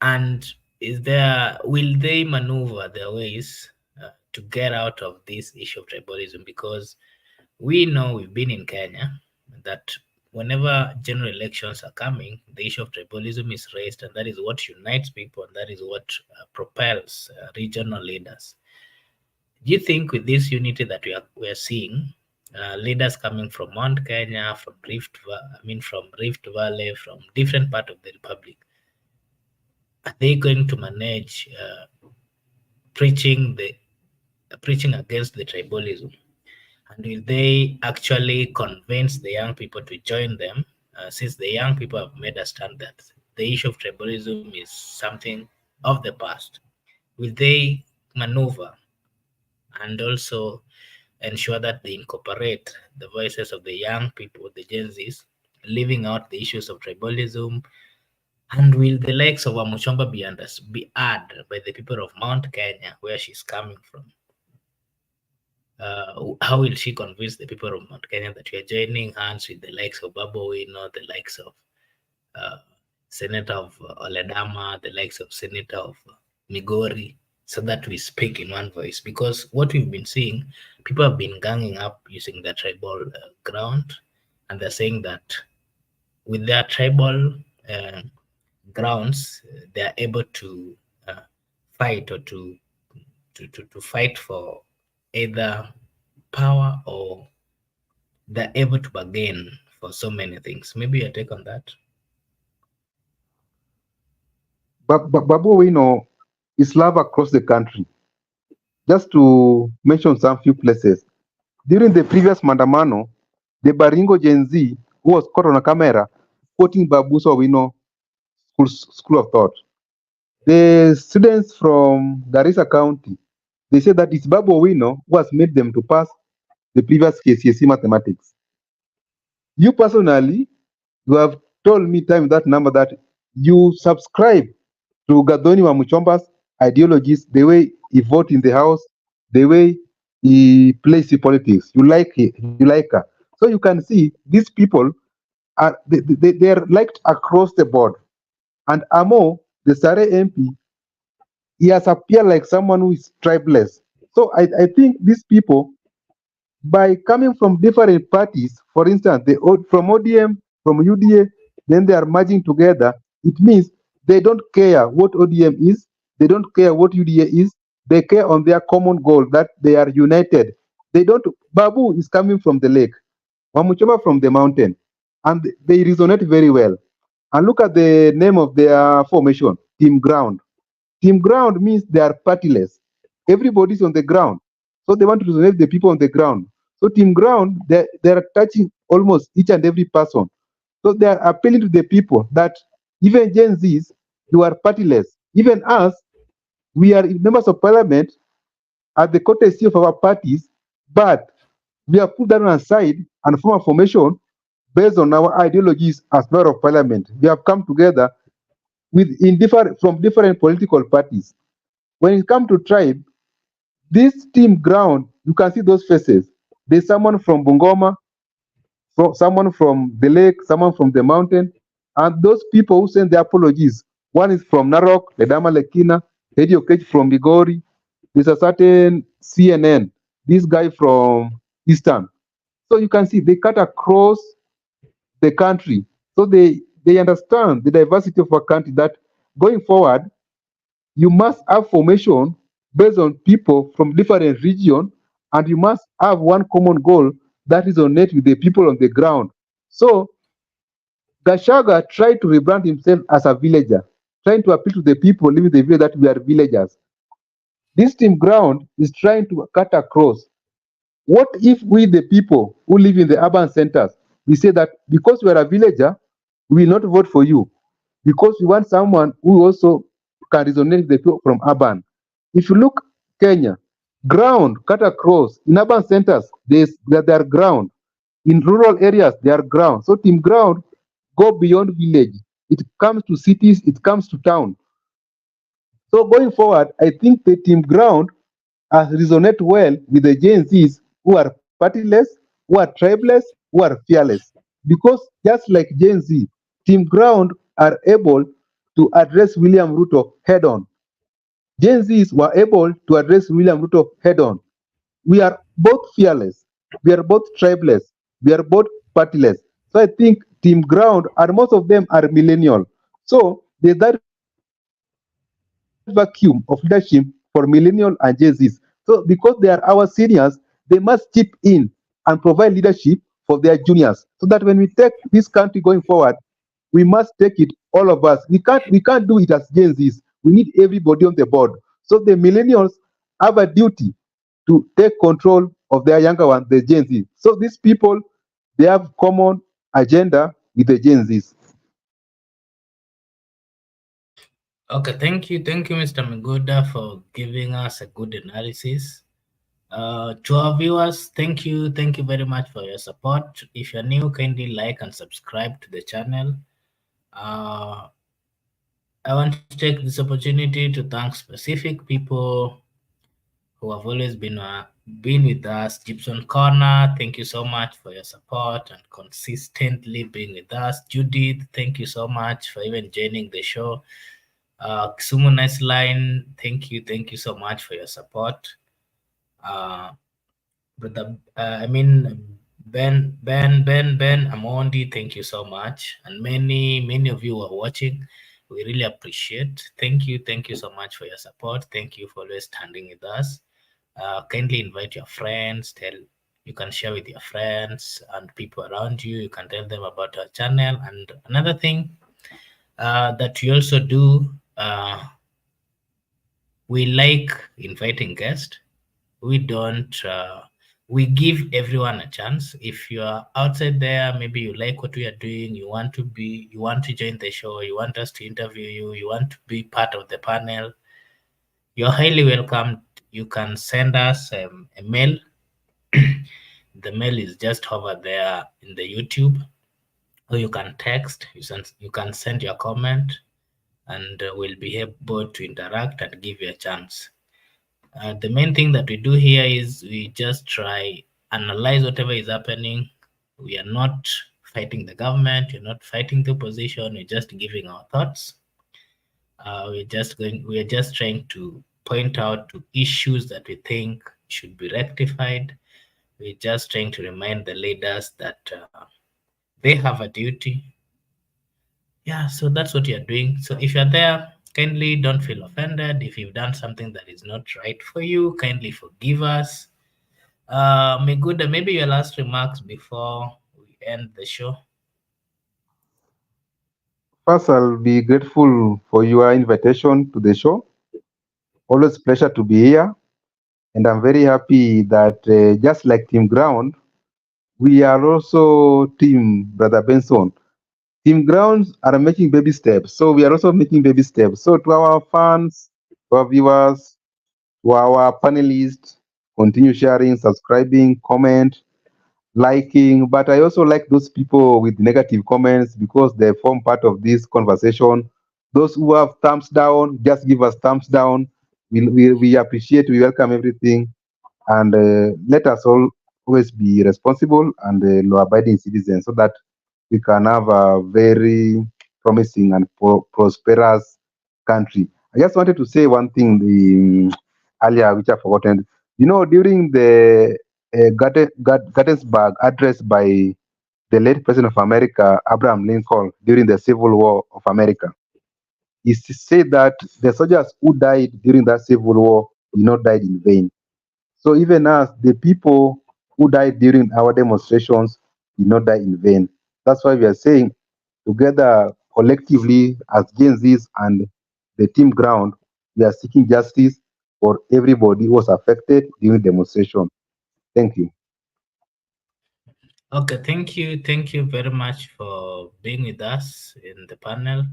And will they maneuver their ways to get out of this issue of tribalism? Because we know, we've been in Kenya, that whenever general elections are coming, the issue of tribalism is raised, and that is what unites people, and that is what propels regional leaders. Do you think with this unity that we are seeing, leaders coming from Mount Kenya, from Rift Valley, from different part of the republic, are they going to manage preaching against the tribalism? And will they actually convince the young people to join them, since the young people have made a stand that the issue of tribalism is something of the past? Will they maneuver and also ensure that they incorporate the voices of the young people, the Gen Zs, leaving out the issues of tribalism? And will the likes of Wamuchomba be heard by the people of Mount Kenya, where she's coming from? How will she convince the people of Mount Kenya that we are joining hands with the likes of Babu, the likes of Senator of Oledama, the likes of Senator of Migori, so that we speak in one voice? Because what we've been seeing, people have been ganging up using the tribal ground, and they're saying that with their tribal grounds, they are able to fight or to fight for either power, or they're able to bargain for so many things. Maybe your take on that? Babu is loved across the country. Just to mention some few places. During the previous Mandamano, the Baringo Gen Z, who was caught on a camera, quoting Babu school of thought. The students from Garissa County, they say that it's Babu who has made them to pass the previous KCSE mathematics. You personally, you have told me time that number that you subscribe to Gadoni Wamuchomba's ideologies, the way he votes in the house, the way he plays the politics. You like her. So you can see these people are they are liked across the board. And Amo, the Sare MP, he has appeared like someone who is tribeless. So I think these people, by coming from different parties, for instance, from ODM, from UDA, then they are merging together. It means they don't care what ODM is, they don't care what UDA is, they care on their common goal that they are united. They don't. Babu is coming from the lake, Wamuchomba from the mountain, and they resonate very well. And look at the name of their formation, Team Ground. Team Ground means they are partyless. Everybody's on the ground. So they want to resonate the people on the ground. So Team Ground, they are touching almost each and every person. So they are appealing to the people that even Gen Zs, you are partyless. Even us, we are members of parliament at the courtesy of our parties, but we have put that on aside and form a formation based on our ideologies as member of parliament. We have come together from different political parties. When it comes to tribe, this Team Ground, you can see those faces. There's someone from Bungoma, someone from the lake, someone from the mountain, and those people who send their apologies. One is from Narok, Ledama Lekina, Eddie Okech from Bigori. There's a certain CNN, this guy from Eastern. So you can see they cut across the country. So they understand the diversity of our country, that going forward, you must have formation based on people from different regions, and you must have one common goal that is on net with the people on the ground. So Gashaga tried to rebrand himself as a villager, trying to appeal to the people living in the village that we are villagers. This Team Ground is trying to cut across. What if we, the people who live in the urban centers, we say that because you are a villager, we will not vote for you because we want someone who also can resonate with the people from urban. If you look Kenya, ground cut across. In urban centers, there are ground. In rural areas, they are ground. So Team Ground go beyond village. It comes to cities, it comes to town. So going forward, I think the Team Ground has resonate well with the Gen Zs who are partyless, who are tribeless, who are fearless. Because just like Gen Z, Team Ground are able to address William Ruto head on. Gen Zs were able to address William Ruto head on. We are both fearless, we are both tribeless, we are both partyless. So I think Team Ground, and most of them are millennial. So there's that vacuum of leadership for millennial and Gen Zs. So because they are our seniors, they must chip in and provide leadership for their juniors. So that when we take this country going forward, we must take it all of us. We can't do it as Gen Zs. We need everybody on the board. So the millennials have a duty to take control of their younger one, the Gen Z. So these people, they have common agenda with the Gen Zs. Okay, thank you, Mr. Miguda, for giving us a good analysis. To our viewers, thank you very much for your support. If you're new, kindly like and subscribe to the channel. I want to take this opportunity to thank specific people who have always been with us. Gibson Corner, thank you so much for your support and consistently being with us. Judith, thank you so much for even joining the show. Kisumu Nice Line, thank you so much for your support. Brother, Ben Amondi, thank you so much, and many of you are watching. We really appreciate. Thank you so much for your support. Thank you for always standing with us. Kindly invite your friends. You can share with your friends and people around you. You can tell them about our channel. And another thing that we also do, we like inviting guests. We don't. We give everyone a chance. If you are outside there, maybe you like what we are doing, you want to join the show, you want us to interview you, you want to be part of the panel, you're highly welcome. You can send us a mail. The mail is just over there in the YouTube, or you can text. You can send your comment, and we'll be able to interact and give you a chance. The main thing that we do here is we just try analyze whatever is happening. We are not fighting the government. We're not fighting the opposition. We're just giving our thoughts. We are just trying to point out to issues that we think should be rectified. We're just trying to remind the leaders that they have a duty Yeah, so that's what you're doing. So if you're there, kindly don't feel offended. If you've done something that is not right for you, kindly forgive us. Miguda, maybe your last remarks before we end the show. First, I'll be grateful for your invitation to the show. Always pleasure to be here. And I'm very happy that just like Team Ground, we are also Team Brother Benson. Team Grounds are making baby steps. So we are also making baby steps. So to our fans, to our viewers, to our panelists, continue sharing, subscribing, comment, liking. But I also like those people with negative comments because they form part of this conversation. Those who have thumbs down, just give us thumbs down. We appreciate, we welcome everything. And let us all always be responsible and law-abiding citizens so that we can have a very promising and prosperous country. I just wanted to say one thing earlier, which I forgotten. You know, during the Gettysburg address by the late President of America, Abraham Lincoln, during the Civil War of America, he said that the soldiers who died during that Civil War did not die in vain. So even us, the people who died during our demonstrations did not die in vain. That's why we are saying together collectively as Gen Zs and the team ground, we are seeking justice for everybody who was affected during demonstration. Thank you. Okay, thank you. Thank you very much for being with us in the panel.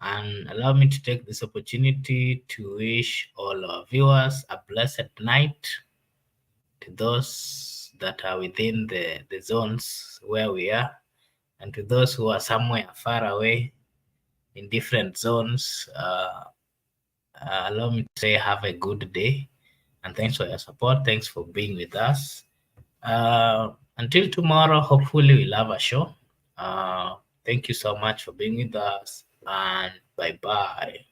And allow me to take this opportunity to wish all our viewers a blessed night. To those that are within the zones where we are, and to those who are somewhere far away in different zones, allow me to say have a good day. And thanks for your support. Thanks for being with us. Until tomorrow, hopefully we'll have a show. Thank you so much for being with us, and bye-bye.